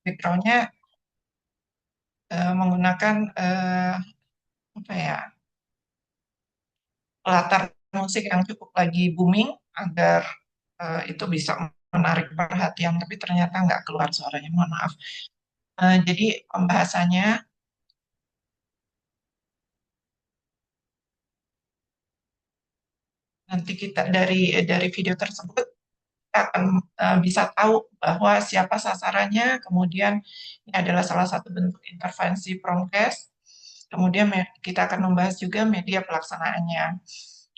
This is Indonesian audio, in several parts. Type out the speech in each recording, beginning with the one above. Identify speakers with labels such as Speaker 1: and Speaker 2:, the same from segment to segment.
Speaker 1: backgroundnya menggunakan apa ya, latar musik yang cukup lagi booming agar itu bisa menarik perhatian, tapi ternyata nggak keluar suaranya, mohon maaf. Jadi pembahasannya nanti kita dari video tersebut kita akan bisa tahu bahwa siapa sasarannya, kemudian ini adalah salah satu bentuk intervensi Promkes, kemudian kita akan membahas juga media pelaksanaannya.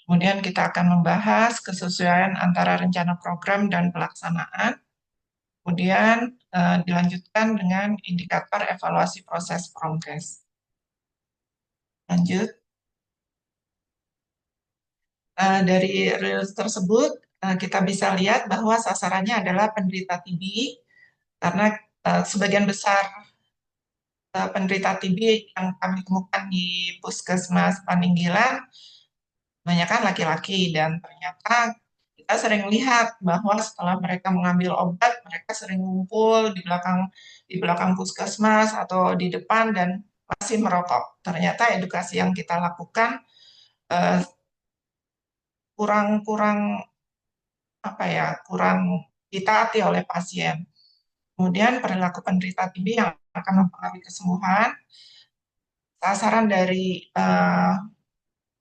Speaker 1: Kemudian kita akan membahas kesesuaian antara rencana program dan pelaksanaan. Kemudian dilanjutkan dengan indikator evaluasi proses Promkes. Lanjut. Dari reels tersebut kita bisa lihat bahwa sasarannya adalah penderita TB karena sebagian besar penderita TB yang kami temukan di Puskesmas Paninggilan banyak kan laki-laki, dan ternyata kita sering lihat bahwa setelah mereka mengambil obat, mereka sering ngumpul di belakang puskesmas atau di depan dan masih merokok. Ternyata edukasi yang kita lakukan eh, kurang apa ya, kurang ditaati oleh pasien. Kemudian perilaku penderita TB yang akan mempengaruhi kesembuhan. Sasaran dari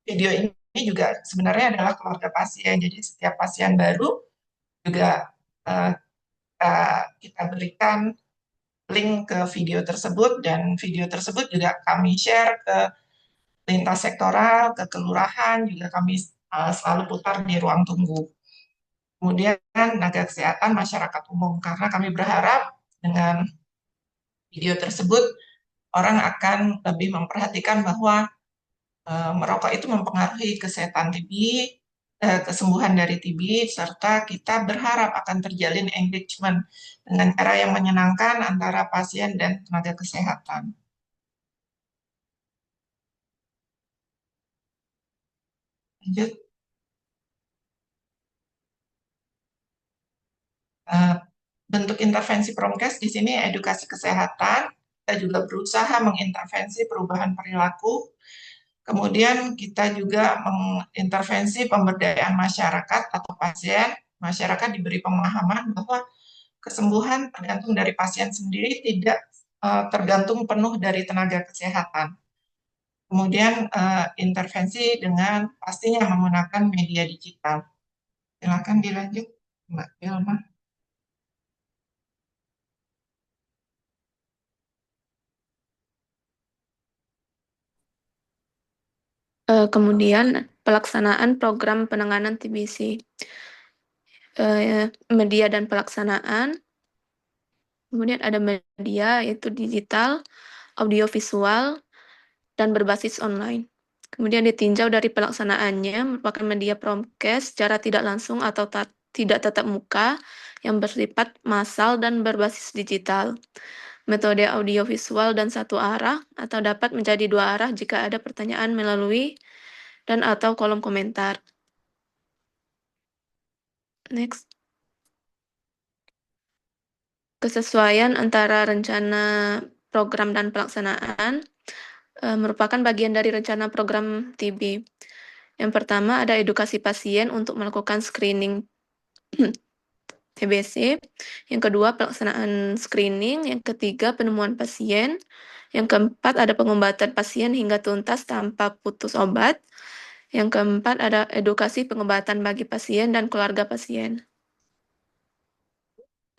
Speaker 1: video ini juga sebenarnya adalah keluarga pasien. Jadi setiap pasien baru juga uh, kita berikan link ke video tersebut, dan video tersebut juga kami share ke lintas sektoral, ke kelurahan, juga kami selalu putar di ruang tunggu. Kemudian tenaga kesehatan masyarakat umum, karena kami berharap dengan video tersebut orang akan lebih memperhatikan bahwa merokok itu mempengaruhi kesehatan TB, kesembuhan dari TB, serta kita berharap akan terjalin engagement dengan cara yang menyenangkan antara pasien dan tenaga kesehatan. Lanjut. Eh, Bentuk intervensi Promkes di sini edukasi kesehatan. Kita juga berusaha mengintervensi perubahan perilaku. Kemudian kita juga mengintervensi pemberdayaan masyarakat atau pasien. Masyarakat diberi pemahaman bahwa kesembuhan tergantung dari pasien sendiri, tidak tergantung penuh dari tenaga kesehatan. Kemudian intervensi dengan pastinya menggunakan media digital. Silakan dilanjut, Mbak Wilma.
Speaker 2: Kemudian pelaksanaan program penanganan TBC, media dan pelaksanaan. Kemudian ada media yaitu digital, audiovisual, dan berbasis online. Kemudian ditinjau dari pelaksanaannya merupakan media Promkes secara tidak langsung atau tidak tatap muka yang bersifat massal dan berbasis digital. Metode audiovisual dan satu arah atau dapat menjadi dua arah jika ada pertanyaan melalui dan atau kolom komentar. Next. Kesesuaian antara rencana program dan pelaksanaan merupakan bagian dari rencana program TB. Yang pertama ada edukasi pasien untuk melakukan screening TBC. Yang kedua pelaksanaan screening. Yang ketiga penemuan pasien. Yang keempat ada pengobatan pasien hingga tuntas tanpa putus obat. Yang keempat ada edukasi pengobatan bagi pasien dan keluarga pasien.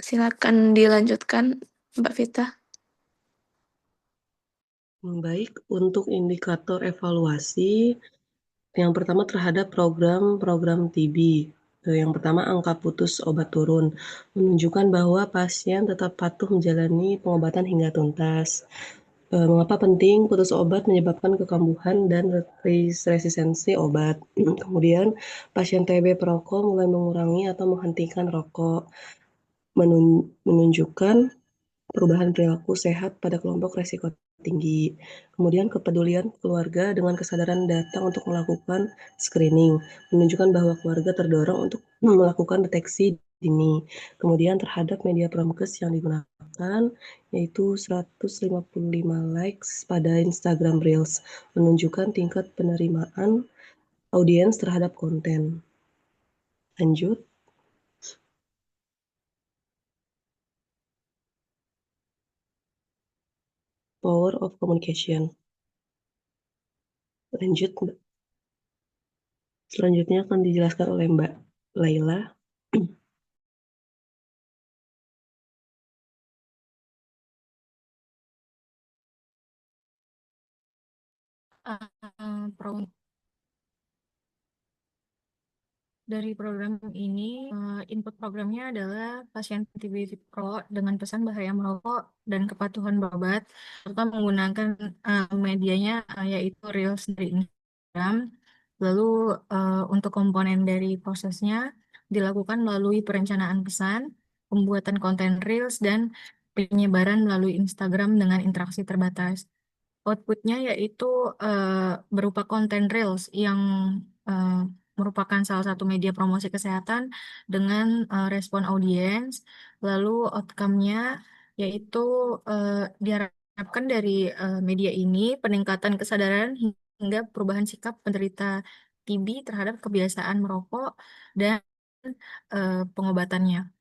Speaker 2: Silakan dilanjutkan, Mbak Vita.
Speaker 3: Baik, untuk indikator evaluasi, yang pertama terhadap program TB. Yang pertama, angka putus obat turun, menunjukkan bahwa pasien tetap patuh menjalani pengobatan hingga tuntas. Mengapa penting? Putus obat menyebabkan kekambuhan dan resistensi obat. Kemudian, pasien TB perokok mulai mengurangi atau menghentikan rokok, menunjukkan perubahan perilaku sehat pada kelompok resiko tinggi. Kemudian kepedulian keluarga dengan kesadaran datang untuk melakukan screening, menunjukkan bahwa keluarga terdorong untuk melakukan deteksi ini. Kemudian terhadap media promkes yang digunakan, yaitu 155 likes pada Instagram Reels, menunjukkan tingkat penerimaan audiens terhadap konten. Lanjut. Power of communication. Lanjut, Mbak. Selanjutnya akan dijelaskan oleh Mbak Laila.
Speaker 4: Dari program ini, input programnya adalah pasien TB Pro dengan pesan bahaya merokok dan kepatuhan berobat, serta menggunakan medianya yaitu Reels dari Instagram. Lalu untuk komponen dari prosesnya dilakukan melalui perencanaan pesan, pembuatan konten Reels, dan penyebaran melalui Instagram dengan interaksi terbatas. Outputnya yaitu berupa konten Reels yang eh, merupakan salah satu media promosi kesehatan dengan respon audiens. Lalu outcome-nya yaitu diharapkan dari media ini peningkatan kesadaran hingga perubahan sikap penderita TB terhadap kebiasaan merokok dan pengobatannya.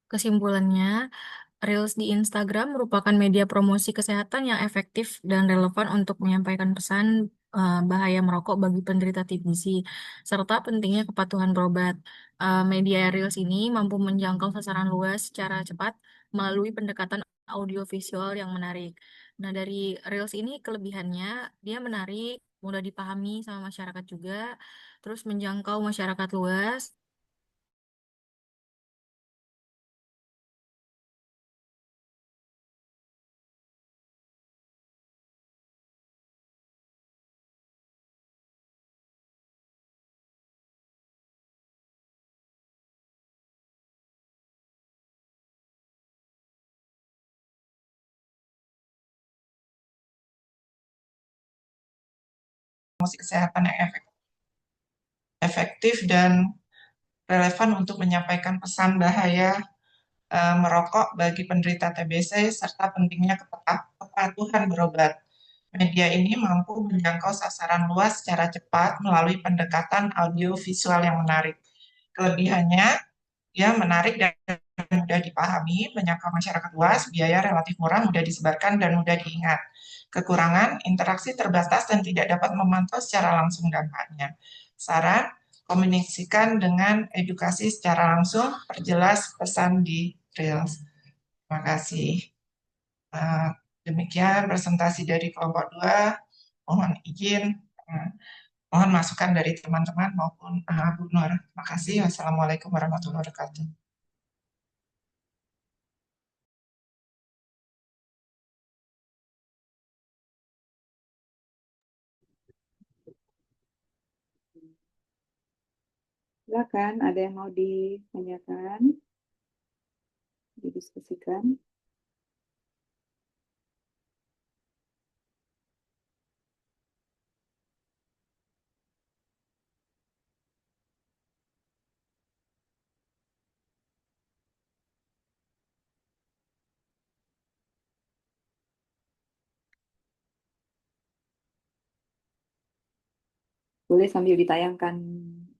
Speaker 4: Kesimpulannya, Reels di Instagram merupakan media promosi kesehatan yang efektif dan relevan untuk menyampaikan pesan bahaya merokok bagi penderita TBC, serta pentingnya kepatuhan berobat. Media Reels ini mampu menjangkau sasaran luas secara cepat melalui pendekatan audiovisual yang menarik. Nah, dari Reels ini kelebihannya, dia menarik, mudah dipahami sama masyarakat juga, terus menjangkau masyarakat luas.
Speaker 1: Promosi kesehatan yang efektif dan relevan untuk menyampaikan pesan bahaya merokok bagi penderita TBC serta pentingnya kepatuhan berobat. Media ini mampu menjangkau sasaran luas secara cepat melalui pendekatan audio visual yang menarik. Kelebihannya, dia menarik dan mudah dipahami, menjangkau masyarakat luas, biaya relatif murah, mudah disebarkan, dan mudah diingat. Kekurangan, interaksi terbatas dan tidak dapat memantau secara langsung dampaknya. Saran, komunikasikan dengan edukasi secara langsung, perjelas pesan di Reels. Terima kasih. Demikian presentasi dari kelompok 2. Mohon izin, mohon masukan dari teman-teman maupun Bu Nur. Terima kasih. Wassalamualaikum warahmatullahi wabarakatuh.
Speaker 5: Silakan, ada yang mau ditanyakan, didiskusikan? Boleh sambil ditayangkan,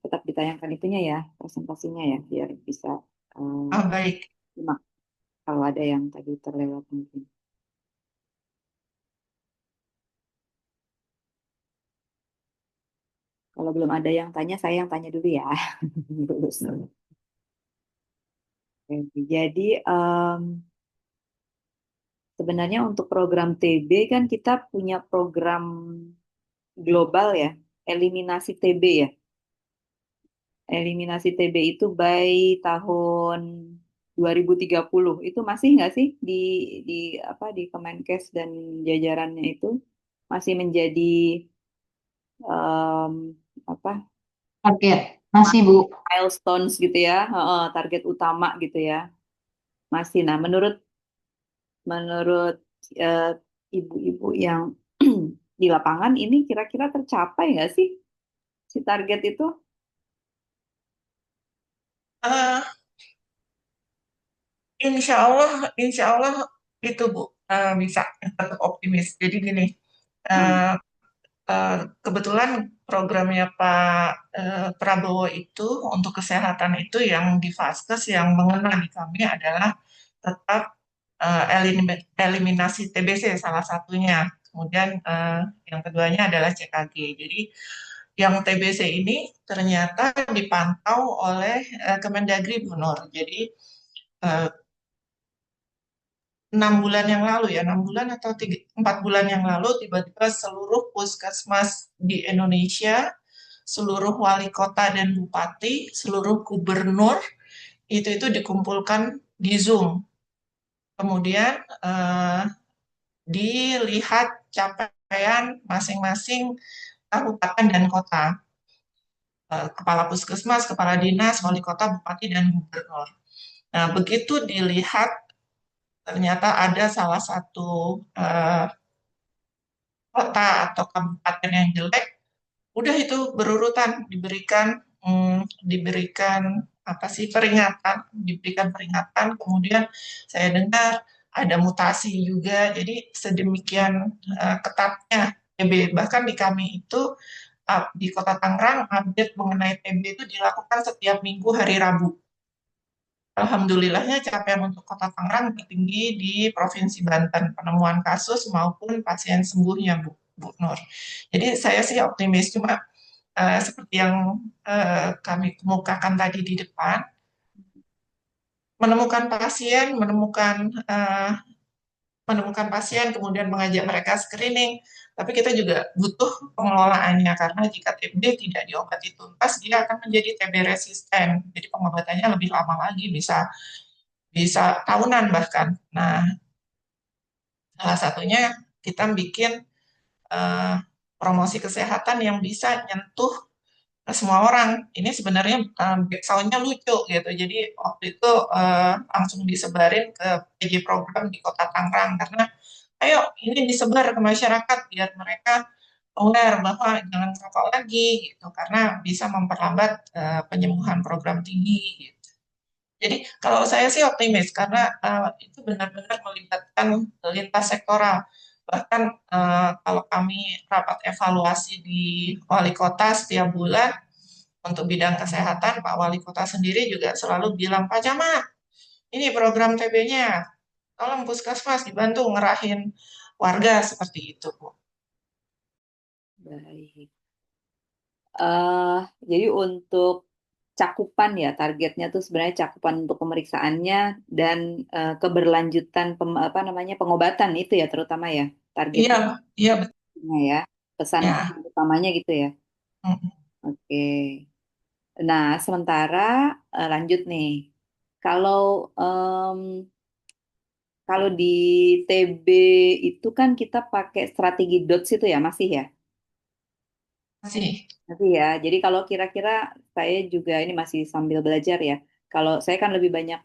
Speaker 5: tetap ditayangkan itunya ya, presentasinya ya, biar bisa
Speaker 1: Baik.
Speaker 5: simak kalau ada yang tadi terlewat mungkin. Kalau belum ada yang tanya, saya yang tanya dulu ya. Oke, jadi sebenarnya untuk program TB kan kita punya program global ya, eliminasi TB ya. Eliminasi TB itu by tahun 2030. Itu masih nggak sih di apa di Kemenkes dan jajarannya itu masih menjadi em, apa
Speaker 6: Target masih Bu.
Speaker 5: milestones gitu ya, target utama gitu ya. Masih. Nah, menurut ibu-ibu yang di lapangan ini kira-kira tercapai nggak sih si target itu?
Speaker 1: Eh, insya Allah itu Bu, bisa tetap optimis. Jadi gini,
Speaker 5: Hmm.
Speaker 1: eh, kebetulan programnya Pak Prabowo itu untuk kesehatan itu yang di Vaskes yang mengena di kami adalah tetap eliminasi TBC salah satunya. Kemudian yang keduanya adalah CKG. Jadi yang TBC ini ternyata dipantau oleh Kemendagri Bu Nur. Jadi eh, 6 bulan yang lalu ya, 6 bulan atau 4 bulan yang lalu tiba-tiba seluruh puskesmas di Indonesia, seluruh wali kota dan bupati, seluruh gubernur itu dikumpulkan di Zoom. Kemudian dilihat capaian masing-masing kabupaten dan kota, kepala puskesmas, kepala dinas, wali kota, bupati, dan gubernur. Nah, begitu dilihat ternyata ada salah satu kota atau kabupaten yang jelek, udah itu berurutan diberikan apa sih peringatan, kemudian saya dengar ada mutasi juga, jadi sedemikian ketatnya TB. Bahkan di kami itu di Kota Tangerang update mengenai TB itu dilakukan setiap minggu hari Rabu. Alhamdulillahnya capaian untuk Kota Tangerang tertinggi di Provinsi Banten, penemuan kasus maupun pasien sembuhnya, Bu Nur. Jadi saya sih optimis, cuma seperti yang kami kemukakan tadi di depan, menemukan pasien, menemukan pasien, kemudian mengajak mereka screening, tapi kita juga butuh pengelolaannya karena jika TB tidak diobati tuntas, dia akan menjadi TB resisten. Jadi pengobatannya lebih lama lagi, bisa bisa tahunan bahkan. Nah, salah satunya kita bikin eh, promosi kesehatan yang bisa nyentuh semua orang. Ini sebenarnya backsound-nya lucu gitu. Jadi waktu itu langsung disebarin ke PJ program di Kota Tangerang karena ayo ini disebar ke masyarakat biar mereka aware bahwa jangan merokok lagi gitu karena bisa memperlambat penyembuhan program tinggi gitu. Jadi kalau saya sih optimis karena itu benar-benar melibatkan lintas sektoral. Bahkan kalau kami rapat evaluasi di wali kota setiap bulan untuk bidang kesehatan, Pak Wali Kota sendiri juga selalu bilang, Pak Camat, ini program TB-nya, tolong puskesmas dibantu ngerahin warga seperti itu, Bu.
Speaker 5: Baik. eh jadi untuk cakupan ya, targetnya tuh sebenarnya cakupan untuk pemeriksaannya dan keberlanjutan apa namanya pengobatan itu ya terutama ya
Speaker 1: Iya,
Speaker 5: targetnya
Speaker 1: iya betul
Speaker 5: ya. Pesan
Speaker 1: ya.
Speaker 5: utamanya gitu ya.
Speaker 1: Mm.
Speaker 5: Oke. Nah, sementara lanjut nih. Kalau em, kalau di TB itu kan kita pakai strategi DOTS itu ya, masih ya?
Speaker 1: Masih.
Speaker 5: Masih ya. Jadi kalau kira-kira saya juga ini masih sambil belajar ya. Kalau saya kan lebih banyak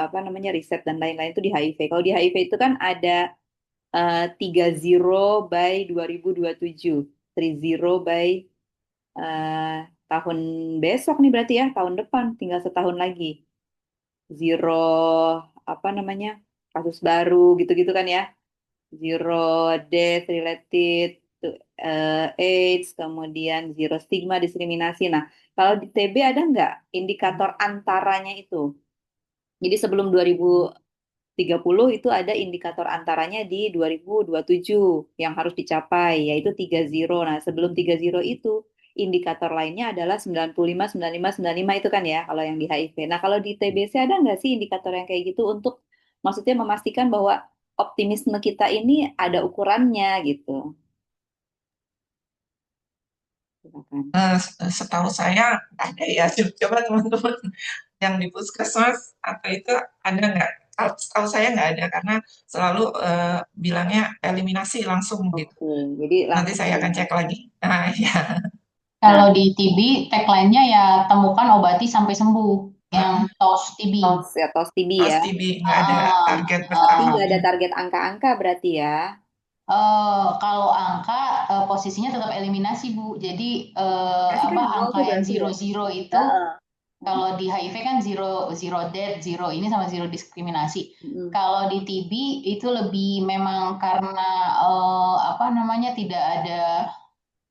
Speaker 5: apa namanya riset dan lain-lain itu di HIV. Kalau di HIV itu kan ada 30 by 2027, 30 by eh, tahun besok nih berarti ya, tahun depan tinggal setahun lagi. Zero apa namanya kasus baru gitu-gitu kan ya. Zero death related to AIDS, kemudian zero stigma diskriminasi. Nah, kalau di TB ada nggak indikator antaranya itu? Jadi sebelum 2030 itu ada indikator antaranya di 2027 yang harus dicapai, yaitu 30. Nah, sebelum 30 itu indikator lainnya adalah 95, 95, 95 itu kan ya, kalau yang di HIV. Nah, kalau di TBC ada nggak sih indikator yang kayak gitu untuk maksudnya memastikan bahwa optimisme kita ini ada ukurannya gitu. Silakan.
Speaker 1: Setahu saya ada ya, coba teman-teman yang di puskesmas atau itu ada nggak? Setahu saya nggak ada karena selalu bilangnya eliminasi langsung gitu.
Speaker 5: Oke, jadi
Speaker 1: Nanti
Speaker 5: langsung
Speaker 1: saya akan cek
Speaker 5: eliminasi.
Speaker 1: lagi. Nah, ya.
Speaker 5: Nah,
Speaker 6: Kalau di TB, tagline-nya ya temukan obati sampai sembuh. Yang
Speaker 1: Nah,
Speaker 6: TOS TB.
Speaker 5: tos ya, tos TB
Speaker 1: terus
Speaker 5: ya.
Speaker 1: TB nggak ada
Speaker 6: Ah,
Speaker 1: target
Speaker 5: Tapi
Speaker 6: ah,
Speaker 5: nggak ada
Speaker 1: bertambahnya.
Speaker 5: target angka-angka berarti ya.
Speaker 6: Kalau angka posisinya tetap eliminasi, Bu. Jadi
Speaker 5: Kasih kan nol
Speaker 6: angka
Speaker 5: tuh
Speaker 6: yang
Speaker 5: berarti ya.
Speaker 6: zero itu
Speaker 5: Heeh.
Speaker 6: kalau di HIV kan zero zero death, zero ini sama zero diskriminasi.
Speaker 5: Mm-mm.
Speaker 6: Kalau di TB itu lebih memang karena apa namanya tidak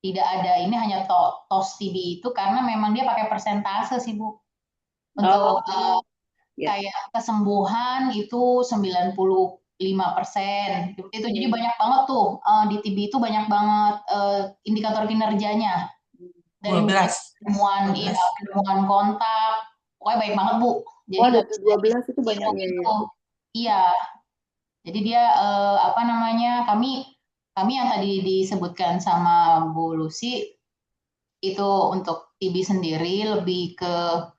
Speaker 6: ada ini hanya tos TB itu karena memang dia pakai persentase sih Bu.
Speaker 5: Oh,
Speaker 6: Untuk
Speaker 5: ya.
Speaker 6: kayak kesembuhan itu 95%. Itu jadi banyak banget tuh di TB itu banyak banget indikator kinerjanya dari mulai
Speaker 1: 12.
Speaker 6: iya,
Speaker 1: 12.
Speaker 6: penemuan kontak, pokoknya baik banget Bu. Jadi
Speaker 5: Oh, ada
Speaker 6: nggak bisa
Speaker 5: 12 itu banyak
Speaker 6: ditiru
Speaker 5: ya,
Speaker 6: gitu.
Speaker 5: ya.
Speaker 6: Iya, jadi dia apa namanya kami kami yang tadi disebutkan sama Bu Lucy itu untuk TB sendiri lebih ke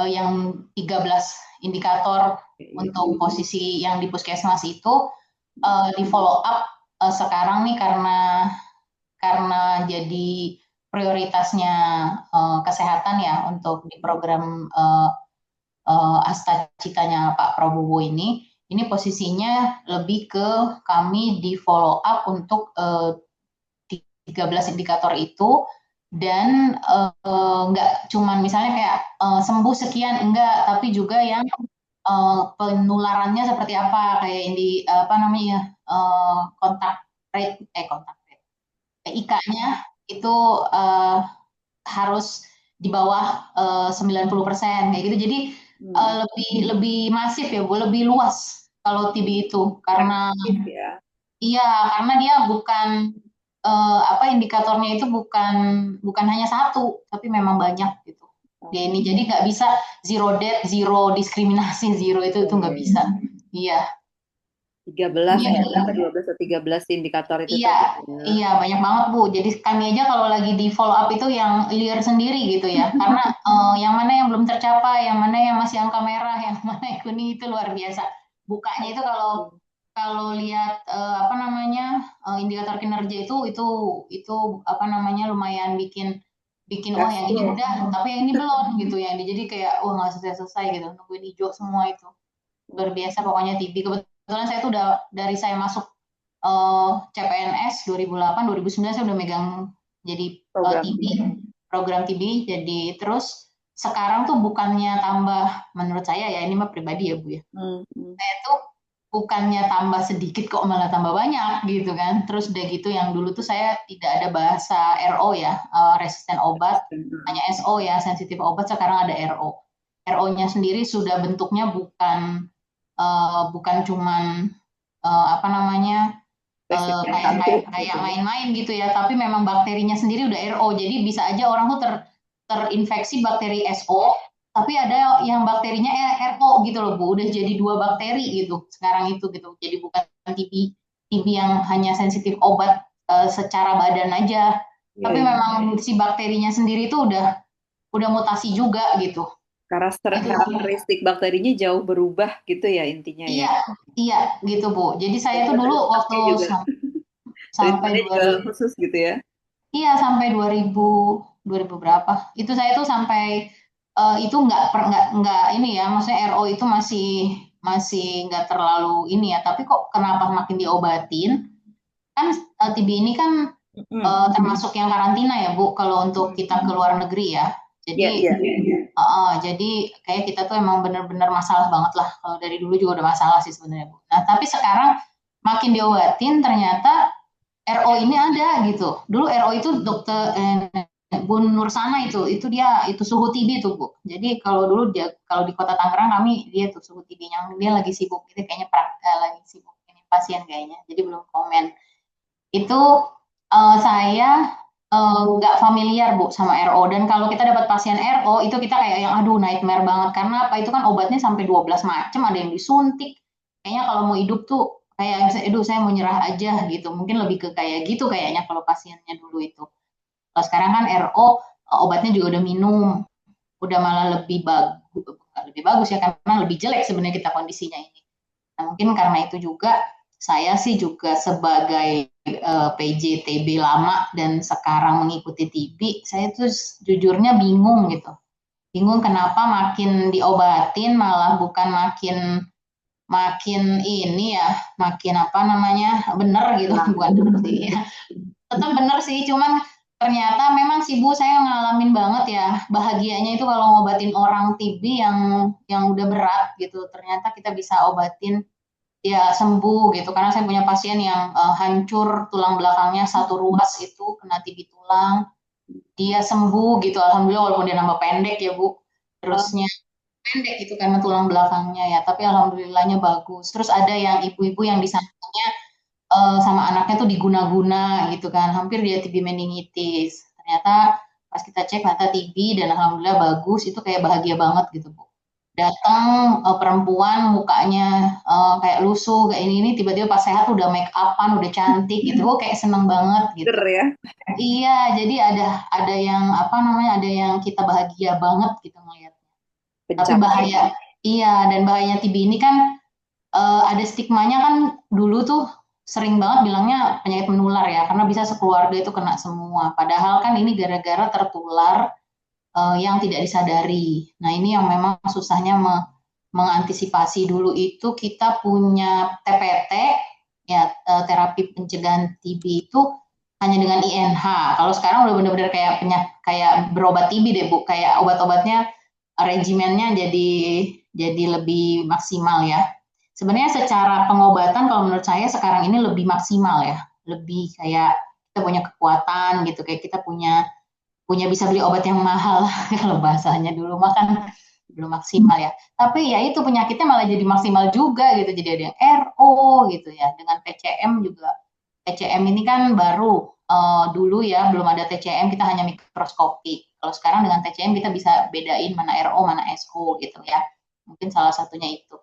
Speaker 6: yang 13 indikator untuk posisi yang di puskesmas itu di follow up sekarang nih karena jadi prioritasnya kesehatan ya untuk di program Asta Citanya Pak Prabowo ini posisinya lebih ke kami di follow up untuk 13 indikator itu dan nggak cuman misalnya kayak sembuh sekian enggak, tapi juga yang penularannya seperti apa kayak yang di apa namanya kontak rate IK-nya itu harus di bawah 90% kayak gitu. Jadi lebih lebih masif ya Bu, lebih luas kalau TB itu karena
Speaker 5: Ya.
Speaker 6: iya karena dia bukan apa indikatornya itu bukan hanya satu, tapi memang banyak gitu. Dia ini jadi nggak bisa zero death, zero diskriminasi, zero itu nggak bisa. Iya.
Speaker 5: 13
Speaker 6: Iya,
Speaker 5: ya, berapa 12 atau 13 indikator itu
Speaker 6: iya,
Speaker 5: tadi.
Speaker 6: iya banyak banget Bu. Jadi kami aja kalau lagi di follow up itu yang liar sendiri gitu ya. Karena yang mana yang belum tercapai, yang mana yang masih angka merah, yang mana yang kuning itu luar biasa. Bukanya itu kalau kalau lihat apa namanya indikator kinerja itu apa namanya lumayan bikin bikin wah yang ini udah, tapi yang ini belum gitu ya. Jadi kayak wah nggak selesai-selesai gitu. Nungguin hijau semua itu. Luar biasa pokoknya TB. Kebetulan saya tuh udah dari saya masuk CPNS 2008 2009 saya udah megang jadi program TB jadi terus sekarang tuh bukannya tambah menurut saya ya ini mah pribadi ya Bu ya. Saya tuh bukannya tambah sedikit kok malah tambah banyak gitu kan. Terus udah gitu yang dulu tuh saya tidak ada bahasa RO ya, resisten obat, hanya SO ya, sensitif obat, sekarang ada RO. RO-nya sendiri sudah bentuknya bukan cuman apa namanya kayak main-main gitu ya, tapi memang bakterinya sendiri udah RO, jadi bisa aja orang tuh terinfeksi bakteri SO, tapi ada yang bakterinya RO gitu loh Bu, udah jadi dua bakteri gitu sekarang itu gitu, jadi bukan TB yang hanya sensitif obat secara badan aja, tapi memang si bakterinya sendiri tuh udah mutasi juga gitu.
Speaker 5: Karakteristik bakterinya jauh berubah gitu ya intinya ya.
Speaker 6: Iya gitu Bu. Jadi saya tuh dulu waktu sampai
Speaker 5: khusus gitu ya.
Speaker 6: Iya sampai 2000 berapa? Itu saya tuh sampai itu nggak ini ya, maksudnya RO itu masih nggak terlalu ini ya. Tapi kok kenapa makin diobatin? Kan TB ini kan termasuk yang karantina ya Bu, kalau untuk kita ke luar negeri ya. Jadi jadi kayak kita tuh emang bener-bener masalah banget lah. Kalau dari dulu juga udah masalah sih sebenarnya Bu. Nah tapi sekarang makin diobatin ternyata RO ini ada gitu. Dulu RO itu dokter Bu Nursana itu dia itu suhu TB tuh Bu. Jadi kalau dulu dia kalau di Kota Tangerang kami dia tuh suhu TB-nya dia lagi sibuk itu kayaknya lagi sibuk ini pasien kayaknya. Jadi belum komen. Itu saya nggak familiar Bu sama RO dan kalau kita dapat pasien RO itu kita kayak yang aduh nightmare banget karena apa itu kan obatnya sampai 12 macam ada yang disuntik kayaknya kalau mau hidup tuh kayak aduh saya mau nyerah aja gitu mungkin lebih ke kayak gitu kayaknya kalau pasiennya dulu itu kalau sekarang kan RO obatnya juga udah minum udah malah lebih bagus ya karena lebih jelek sebenarnya kita kondisinya ini nah mungkin karena itu juga saya sih juga sebagai PJ TB lama dan sekarang mengikuti TB, saya tuh jujurnya bingung gitu. Bingung kenapa makin diobatin malah bukan makin ini ya, makin apa namanya, bener gitu, bukan bener sih ya. Tetap bener sih, cuman ternyata memang sih Bu, saya ngalamin banget ya, bahagianya itu kalau ngobatin orang TB yang udah berat gitu, ternyata kita bisa obatin dia sembuh gitu, karena saya punya pasien yang hancur tulang belakangnya satu ruas itu kena TB tulang, dia sembuh gitu, alhamdulillah, walaupun dia nambah pendek ya Bu, terusnya pendek itu karena tulang belakangnya ya, tapi alhamdulillahnya bagus. Terus ada yang ibu-ibu yang di sampingnya sama anaknya tuh diguna-guna gitu kan, hampir dia TB meningitis. Ternyata pas kita cek ternyata TB dan alhamdulillah bagus, itu kayak bahagia banget gitu Bu. Datang perempuan mukanya kayak lusuh kayak ini tiba-tiba pas sehat udah make upan, udah cantik gitu, kok kayak seneng banget gitu.
Speaker 5: Ger ya.
Speaker 6: Iya, jadi ada yang apa namanya, ada yang kita bahagia banget gitu ngelihat. Tapi bahaya, iya, dan bahayanya TB ini kan ada stigmanya kan, dulu tuh sering banget bilangnya penyakit menular ya, karena bisa sekeluarga itu kena semua. Padahal kan ini gara-gara tertular yang tidak disadari. Nah ini yang memang susahnya mengantisipasi. Dulu itu kita punya TPT, ya terapi pencegahan TB itu hanya dengan INH. Kalau sekarang udah benar-benar kayak berobat TB deh Bu, kayak obat-obatnya regimennya jadi lebih maksimal ya. Sebenarnya secara pengobatan kalau menurut saya sekarang ini lebih maksimal ya, lebih kayak kita punya kekuatan gitu, kayak kita punya bisa beli obat yang mahal kalau bahasanya, dulu mah kan belum maksimal ya. Tapi ya itu penyakitnya malah jadi maksimal juga gitu, jadi ada yang RO gitu ya, dengan TCM juga. TCM ini kan baru, dulu ya belum ada TCM, kita hanya mikroskopik. Kalau sekarang dengan TCM kita bisa bedain mana RO mana SO gitu ya. Mungkin salah satunya itu.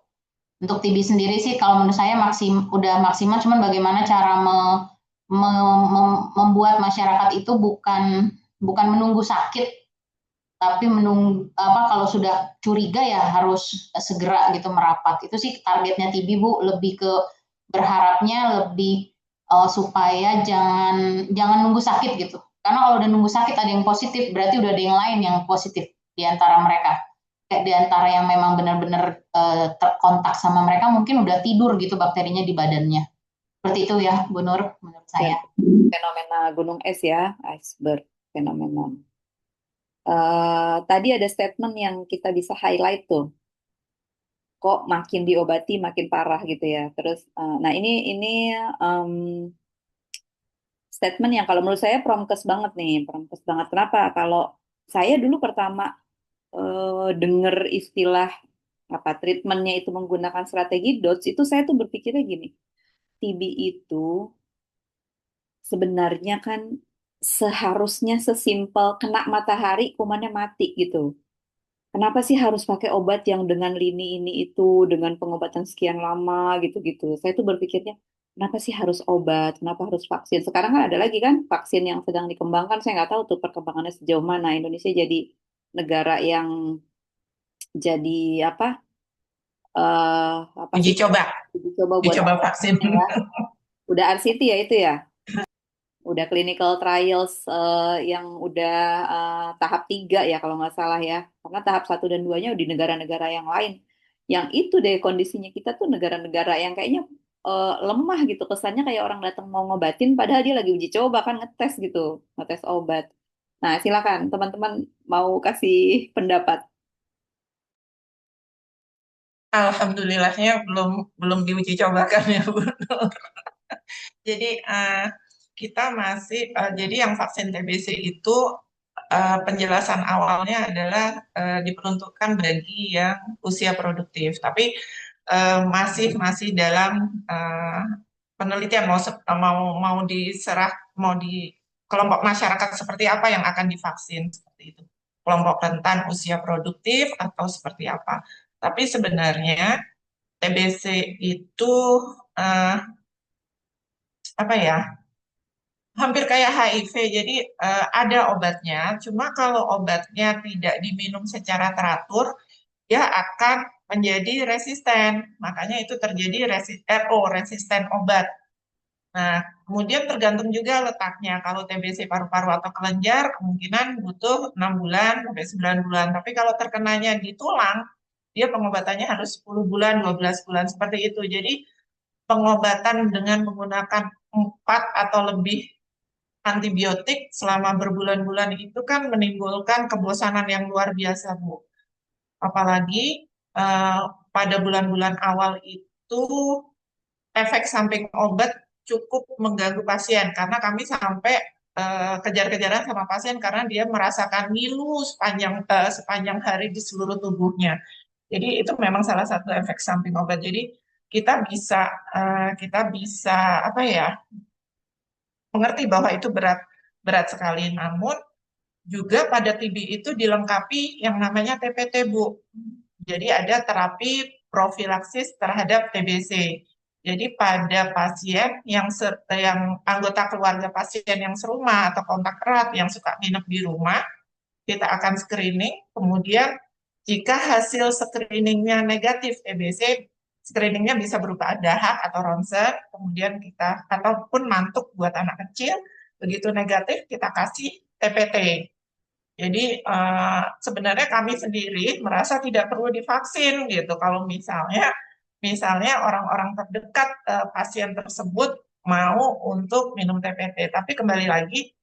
Speaker 6: Untuk TB sendiri sih kalau menurut saya udah maksimal, cuman bagaimana cara membuat masyarakat itu bukan menunggu sakit, tapi menunggu apa, kalau sudah curiga ya harus segera gitu merapat. Itu sih targetnya TB Bu, lebih ke berharapnya lebih supaya jangan nunggu sakit gitu. Karena kalau udah nunggu sakit ada yang positif, berarti udah ada yang lain yang positif di antara mereka. Kayak di antara yang memang benar-benar terkontak sama mereka, mungkin udah tidur gitu bakterinya di badannya. Seperti itu ya, Bu Nur, menurut saya.
Speaker 5: Fenomena gunung es ya, iceberg fenomena. Tadi ada statement yang kita bisa highlight tuh, kok makin diobati makin parah gitu ya. Terus, nah ini statement yang kalau menurut saya promkes banget nih, promkes banget. Kenapa? Kalau saya dulu pertama denger istilah apa treatmentnya itu menggunakan strategi DOTS, itu saya tuh berpikirnya gini, TB itu sebenarnya kan seharusnya sesimpel kena matahari kumannya mati gitu. Kenapa sih harus pakai obat yang dengan lini ini itu, dengan pengobatan sekian lama gitu-gitu. Saya tuh berpikirnya, kenapa sih harus obat, kenapa harus vaksin. Sekarang kan ada lagi kan vaksin yang sedang dikembangkan, saya nggak tahu tuh perkembangannya sejauh mana. Indonesia jadi negara yang jadi apa, apa
Speaker 1: Uji
Speaker 5: sih,
Speaker 1: coba,
Speaker 5: uji coba
Speaker 1: uji
Speaker 5: buat
Speaker 1: coba vaksin.
Speaker 5: ya. Udah RCT ya itu ya. Udah clinical trials yang udah tahap 3 ya kalau nggak salah ya. Karena tahap 1 dan 2-nya di negara-negara yang lain. Yang itu deh kondisinya kita tuh negara-negara yang kayaknya lemah gitu. Kesannya kayak orang datang mau ngobatin padahal dia lagi uji coba kan, ngetes gitu, ngetes obat. Nah, silakan teman-teman mau kasih pendapat.
Speaker 1: Alhamdulillahnya belum belum diuji cobakan ya Bu. Jadi kita masih jadi yang vaksin TBC itu penjelasan awalnya adalah diperuntukkan bagi yang usia produktif, tapi masih masih dalam penelitian mau diserah mau di kelompok masyarakat seperti apa yang akan divaksin seperti itu. Kelompok rentan usia produktif atau seperti apa. Tapi sebenarnya TBC itu eh, apa ya? Hampir kayak HIV. Jadi ada obatnya. Cuma kalau obatnya tidak diminum secara teratur, dia akan menjadi resisten. Makanya itu terjadi RO, resisten obat. Nah, kemudian tergantung juga letaknya. Kalau TBC paru-paru atau kelenjar, kemungkinan butuh 6 bulan sampai 9 bulan. Tapi kalau terkenanya di tulang, dia pengobatannya harus 10 bulan, 12 bulan, seperti itu. Jadi pengobatan dengan menggunakan 4 atau lebih antibiotik selama berbulan-bulan itu kan menimbulkan kebosanan yang luar biasa, Bu. Apalagi pada bulan-bulan awal itu efek samping obat cukup mengganggu pasien karena kami sampai kejar-kejaran sama pasien karena dia merasakan ngilu sepanjang hari di seluruh tubuhnya. Jadi itu memang salah satu efek samping obat. Jadi kita bisa apa ya, mengerti bahwa itu berat berat sekali. Namun juga pada TB itu dilengkapi yang namanya TPT, Bu. Jadi ada terapi profilaksis terhadap TBC. Jadi pada pasien yang anggota keluarga pasien yang serumah atau kontak erat yang suka nginep di rumah, kita akan screening. Kemudian jika hasil screeningnya negatif TBC, screeningnya bisa berupa dahak atau ronsen, kemudian kita ataupun mantuk buat anak kecil, begitu negatif kita kasih TPT. Jadi sebenarnya kami sendiri merasa tidak perlu divaksin gitu. Kalau misalnya orang-orang terdekat pasien tersebut mau untuk minum TPT. Tapi kembali lagi,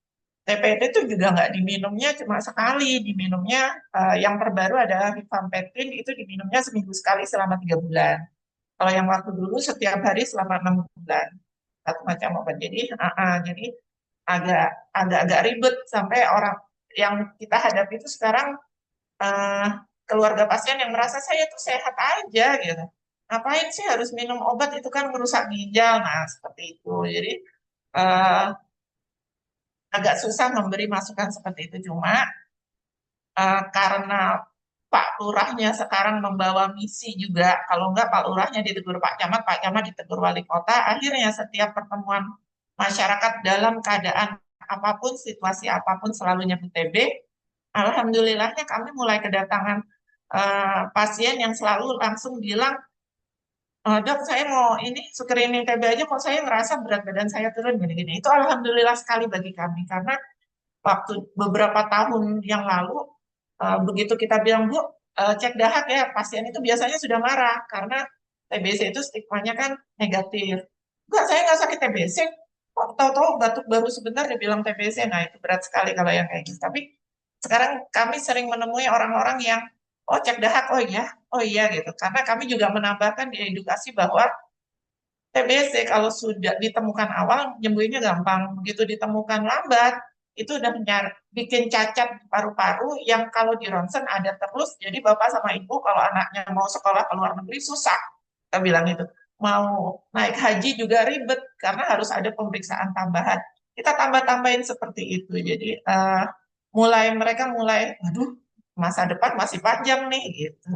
Speaker 1: TPT itu juga nggak diminumnya cuma sekali. Diminumnya yang terbaru adalah rifampicin, itu diminumnya seminggu sekali selama 3 bulan. Kalau yang waktu dulu setiap hari selama 6 bulan. Satu macam obat. Jadi agak ribet sampai orang yang kita hadapi itu sekarang eh, keluarga pasien yang merasa saya tuh sehat aja gitu. Ngapain sih harus minum obat, itu kan merusak ginjal. Nah, seperti itu. Jadi eh, agak susah memberi masukan seperti itu. Cuma karena Pak Lurahnya sekarang membawa misi juga, kalau enggak Pak Lurahnya ditegur Pak Camat ditegur Wali Kota, akhirnya setiap pertemuan masyarakat dalam keadaan apapun, situasi apapun selalu nyebut TB. Alhamdulillahnya kami mulai kedatangan pasien yang selalu langsung bilang, dok saya mau ini screening TB aja kok saya ngerasa berat badan saya turun gini-gini. Itu alhamdulillah sekali bagi kami karena waktu beberapa tahun yang lalu begitu kita bilang Bu cek dahak ya, pasien itu biasanya sudah marah karena TBC itu stigmanya kan negatif. Enggak, saya nggak sakit TBC, kok tahu-tahu batuk baru sebentar dia bilang TBC. Nah itu berat sekali kalau yang kayak gitu. Tapi sekarang kami sering menemui orang-orang yang cek dahak, oh iya gitu, karena kami juga menambahkan di edukasi bahwa TBC kalau sudah ditemukan awal, nyembuhinnya gampang. Begitu ditemukan lambat, itu udah bikin cacat di paru-paru yang kalau di ronsen ada terus. Jadi bapak sama ibu kalau anaknya mau sekolah ke luar negeri susah. Kita bilang itu. Mau naik haji juga ribet karena harus ada pemeriksaan tambahan. Kita tambah-tambahin seperti itu. Jadi mereka mulai, aduh masa depan masih panjang nih gitu.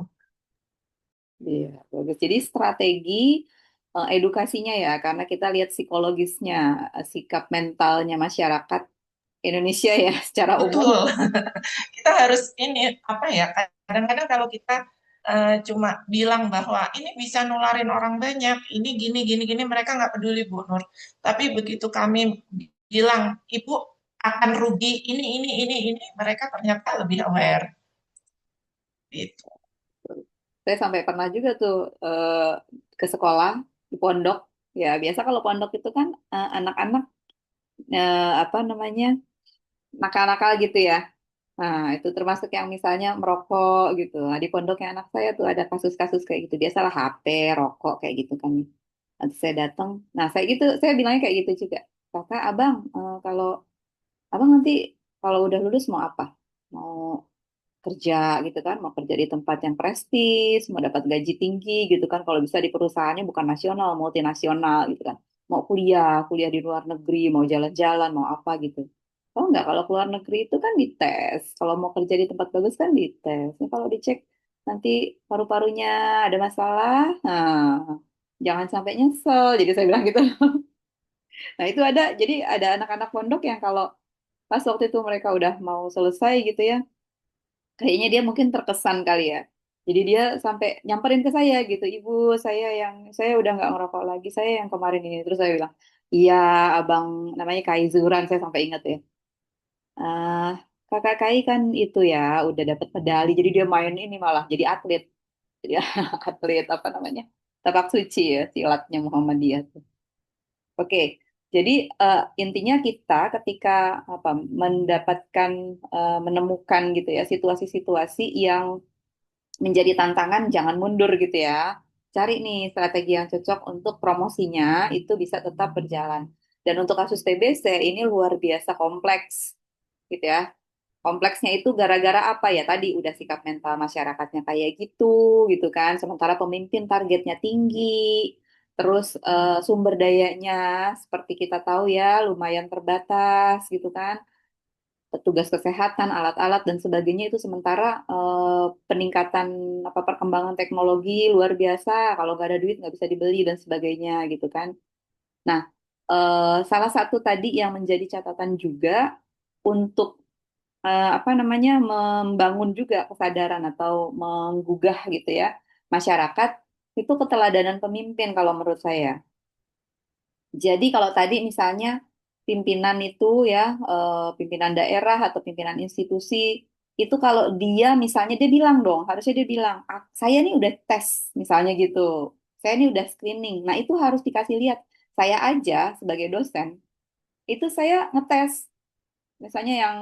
Speaker 5: Iya, bagus. Jadi strategi edukasinya ya, karena kita lihat psikologisnya, sikap mentalnya masyarakat Indonesia ya secara umum.
Speaker 1: Betul. Kita harus ini apa ya? Kadang-kadang kalau kita cuma bilang bahwa ini bisa nularin orang banyak, ini gini gini gini, mereka nggak peduli, Bu Nur. Tapi begitu kami bilang Ibu akan rugi ini, mereka ternyata lebih aware. Gitu.
Speaker 5: Saya sampai pernah juga tuh ke sekolah di pondok. Ya, biasa kalau pondok itu kan anak-anak apa namanya nakal-nakal gitu ya. Nah, itu termasuk yang misalnya merokok gitu. Nah, di pondoknya anak saya tuh ada kasus-kasus kayak gitu. Dia salah HP, rokok kayak gitu kan. Nanti saya datang. Nah, saya bilangnya kayak gitu juga. Kakak, abang, kalau abang nanti kalau udah lulus mau apa? Mau kerja gitu kan, mau kerja di tempat yang prestis, mau dapat gaji tinggi gitu kan, kalau bisa di perusahaannya bukan nasional, multinasional gitu kan. Mau kuliah di luar negeri, mau jalan-jalan, mau apa gitu. Oh enggak, kalau keluar negeri itu kan dites. Kalau mau kerja di tempat bagus kan dites. Nah, kalau dicek nanti paru-parunya ada masalah, nah, jangan sampai nyesel. Jadi saya bilang gitu. Nah itu jadi ada anak-anak pondok yang kalau pas waktu itu mereka udah mau selesai gitu ya, kayaknya dia mungkin terkesan kali ya. Jadi dia sampai nyamperin ke saya gitu, Ibu, saya udah nggak ngerokok lagi, saya yang kemarin ini. Terus saya bilang, iya, abang namanya Kai Zuran, saya sampai ingat ya. Ah, kakak Kai kan itu ya, udah dapat medali, jadi dia main ini malah jadi atlet. Jadi atlet apa namanya? Tapak suci ya, silatnya Muhammadiyah tuh. Oke, jadi intinya kita ketika apa mendapatkan menemukan gitu ya situasi-situasi yang menjadi tantangan, jangan mundur gitu ya. Cari nih strategi yang cocok untuk promosinya itu bisa tetap berjalan. Dan untuk kasus TBC ini luar biasa kompleks gitu ya. Kompleksnya itu gara-gara apa ya? Tadi udah sikap mental masyarakatnya kayak gitu, gitu kan. Sementara pemimpin targetnya tinggi, terus sumber dayanya seperti kita tahu ya lumayan terbatas, gitu kan. Petugas kesehatan, alat-alat dan sebagainya itu sementara peningkatan apa perkembangan teknologi luar biasa. Kalau nggak ada duit nggak bisa dibeli dan sebagainya, gitu kan. Nah, salah satu tadi yang menjadi catatan juga untuk apa namanya membangun juga kesadaran atau menggugah gitu ya masyarakat itu keteladanan pemimpin kalau menurut saya. Jadi kalau tadi misalnya pimpinan itu ya pimpinan daerah atau pimpinan institusi itu kalau dia misalnya dia bilang dong harusnya dia bilang "Ah, saya nih udah tes misalnya gitu saya nih udah screening nah itu harus dikasih lihat saya aja sebagai dosen itu saya ngetes misalnya yang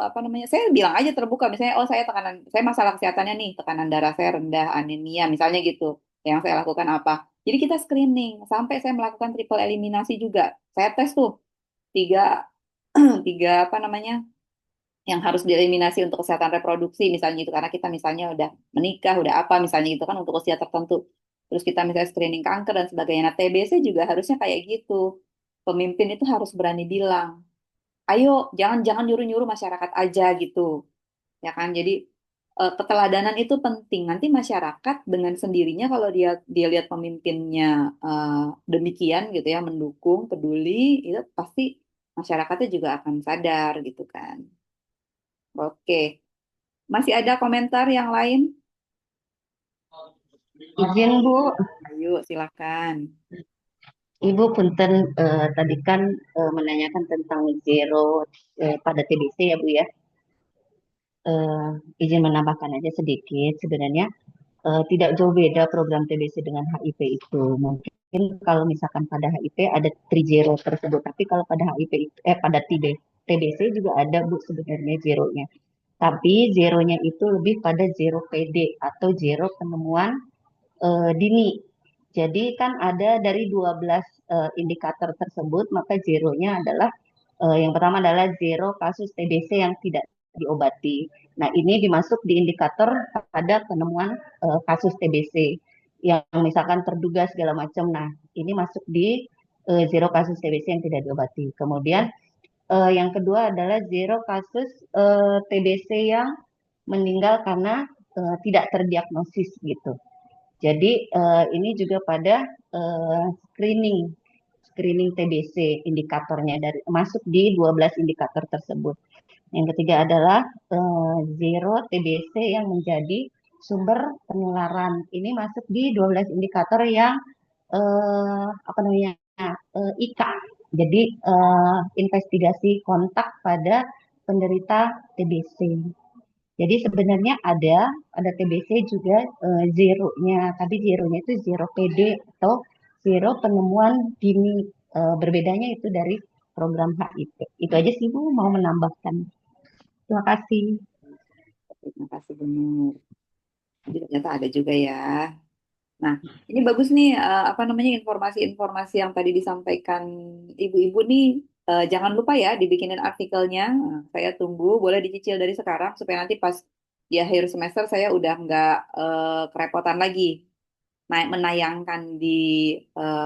Speaker 5: apa namanya, saya bilang aja terbuka, misalnya, oh saya tekanan, saya masalah kesehatannya nih, tekanan darah saya rendah, anemia, misalnya gitu. Yang saya lakukan apa? Jadi kita screening, sampai saya melakukan triple eliminasi juga. Saya tes tuh tiga, tiga apa namanya, yang harus dieliminasi untuk kesehatan reproduksi, misalnya itu karena kita misalnya udah menikah, udah apa, misalnya itu kan untuk usia tertentu. Terus kita misalnya screening kanker dan sebagainya. Nah, TBC juga harusnya kayak gitu. Pemimpin itu harus berani bilang ayo jangan jangan nyuruh-nyuruh masyarakat aja gitu ya kan jadi keteladanan itu penting nanti masyarakat dengan sendirinya kalau dia dia lihat pemimpinnya eh, demikian gitu ya mendukung peduli itu pasti masyarakatnya juga akan sadar gitu kan oke masih ada komentar yang lain
Speaker 7: Izin Bu,
Speaker 5: ayo silakan
Speaker 7: Ibu punten tadi kan menanyakan tentang zero pada TBC ya Bu ya. Eh, izin menambahkan aja sedikit. Sebenarnya tidak jauh beda program TBC dengan HIV itu. Mungkin kalau misalkan pada HIV ada zero tersebut, tapi kalau pada HIV pada TBC juga ada Bu sebenarnya zeronya. Tapi zeronya itu lebih pada zero PD atau zero penemuan dini. Jadi kan ada dari 12 indikator tersebut, maka zeronya adalah yang pertama adalah zero kasus TBC yang tidak diobati. Nah, ini dimasuk di indikator pada penemuan kasus TBC yang misalkan terduga segala macam. Nah, ini masuk di zero kasus TBC yang tidak diobati. Kemudian yang kedua adalah zero kasus TBC yang meninggal karena tidak terdiagnosis gitu. Jadi ini juga pada screening screening TBC indikatornya dari masuk di 12 indikator tersebut. Yang ketiga adalah zero TBC yang menjadi sumber penularan. Ini masuk di 12 indikator yang apa namanya IKA. Jadi investigasi kontak pada penderita TBC. Jadi sebenarnya ada TBC juga zero-nya, tapi zero-nya itu zero PD atau zero penemuan dini. Berbedanya itu dari program HIP. Itu aja sih Bu mau menambahkan. Terima kasih.
Speaker 5: terima kasih benar jadi ternyata ada juga ya nah, ini bagus nih, apa namanya informasi-informasi yang tadi disampaikan ibu-ibu nih. Jangan lupa ya dibikinin artikelnya. Nah, saya tunggu, boleh dicicil dari sekarang supaya nanti pas di akhir semester saya udah nggak kerepotan lagi menayangkan di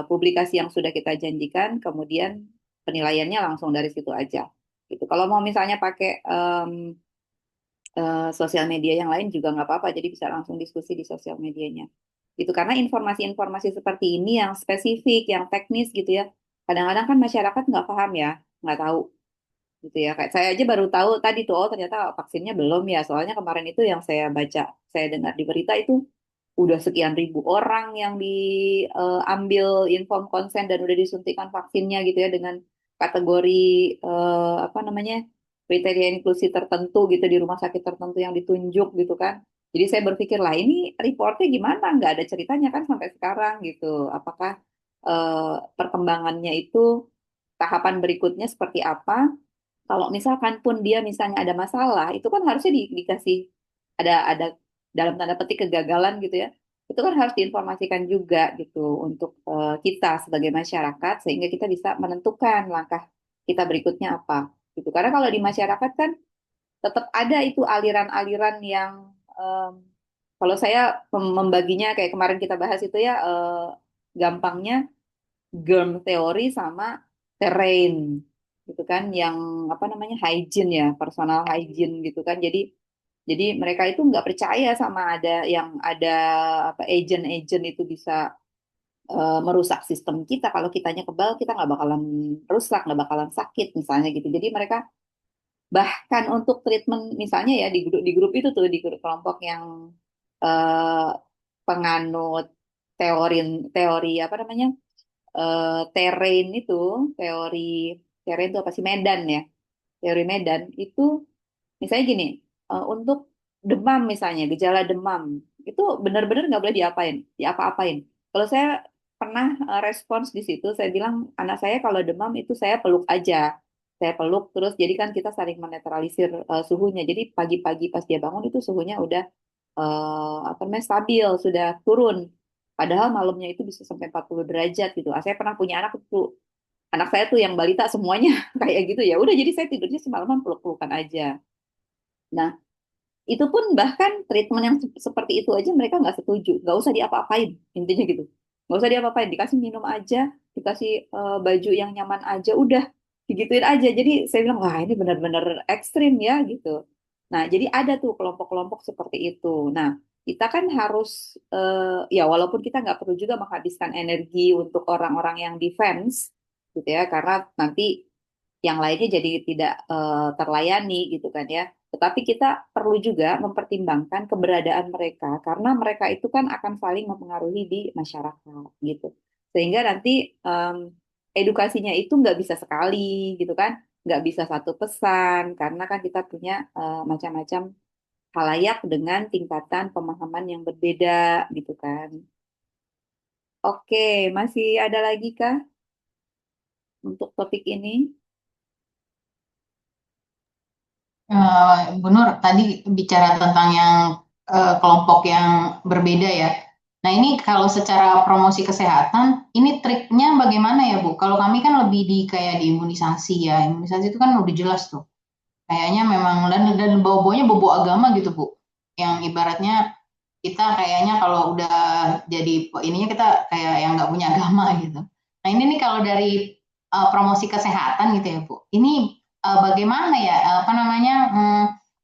Speaker 5: publikasi yang sudah kita janjikan, kemudian penilaiannya langsung dari situ aja. Gitu. Kalau mau misalnya pakai sosial media yang lain juga nggak apa-apa, jadi bisa langsung diskusi di sosial medianya. Gitu, karena informasi-informasi seperti ini yang spesifik, yang teknis gitu ya, kadang-kadang kan masyarakat nggak paham ya, nggak tahu gitu ya. Kayak saya aja baru tahu tadi tuh, oh ternyata vaksinnya belum ya, soalnya kemarin itu yang saya baca, saya dengar di berita itu udah sekian ribu orang yang diambil inform konsen dan udah disuntikan vaksinnya gitu ya dengan kategori apa namanya kriteria inklusi tertentu gitu di rumah sakit tertentu yang ditunjuk gitu kan. Jadi saya berpikir lah ini reportnya gimana? Nggak ada ceritanya kan sampai sekarang gitu. Apakah perkembangannya itu tahapan berikutnya seperti apa? Kalau misalkan pun dia misalnya ada masalah, itu kan harusnya dikasih ada dalam tanda petik kegagalan gitu ya. Itu kan harus diinformasikan juga gitu untuk kita sebagai masyarakat sehingga kita bisa menentukan langkah kita berikutnya apa gitu. Karena kalau di masyarakat kan tetap ada itu aliran-aliran yang em, kalau saya membaginya kayak kemarin kita bahas itu ya gampangnya germ theory sama terrain gitu kan yang apa namanya hygiene ya personal hygiene gitu kan jadi mereka itu nggak percaya sama ada apa agent-agent itu bisa merusak sistem kita kalau kitanya kebal kita nggak bakalan rusak nggak bakalan sakit misalnya gitu jadi mereka bahkan untuk treatment misalnya ya di grup itu tuh di grup kelompok yang eh, penganut teori teori apa namanya terrain itu teori terrain itu apa sih Medan ya teori Medan itu misalnya gini untuk demam misalnya gejala demam itu benar-benar nggak boleh diapa-apain kalau saya pernah respons di situ saya bilang anak saya kalau demam itu saya peluk aja saya peluk terus jadi kan kita saling menetralisir suhunya jadi pagi-pagi pas dia bangun itu suhunya udah apa namanya stabil sudah turun padahal malamnya itu bisa sampai 40 derajat gitu saya pernah punya anak saya tuh yang balita semuanya kayak gitu ya udah jadi saya tidurnya semalaman peluk-pelukan aja nah itu pun bahkan treatment yang seperti itu aja mereka nggak setuju nggak usah diapa-apain intinya gitu nggak usah diapa-apain dikasih minum aja dikasih baju yang nyaman aja udah digituin aja jadi saya bilang wah ini benar-benar ekstrim ya gitu nah jadi ada tuh kelompok-kelompok seperti itu nah kita kan harus ya walaupun kita nggak perlu juga menghabiskan energi untuk orang-orang yang defense gitu ya karena nanti yang lainnya jadi tidak terlayani gitu kan ya. Tetapi kita perlu juga mempertimbangkan keberadaan mereka karena mereka itu kan akan saling mempengaruhi di masyarakat gitu. Sehingga nanti edukasinya itu nggak bisa sekali gitu kan, nggak bisa satu pesan karena kan kita punya macam-macam halayak dengan tingkatan pemahaman yang berbeda gitu kan. Oke, masih ada lagi kah untuk topik ini?
Speaker 6: Bu Nur tadi bicara tentang yang kelompok yang berbeda ya. Nah ini kalau secara promosi kesehatan, ini triknya bagaimana ya Bu? Kalau kami kan lebih di kayak di imunisasi ya, imunisasi itu kan udah jelas tuh. Kayaknya memang dan bau-baunya bobo agama gitu Bu. Yang ibaratnya kita kayaknya kalau udah jadi ininya kita kayak yang nggak punya agama gitu. Nah ini nih kalau dari promosi kesehatan gitu ya Bu. Ini bagaimana ya apa namanya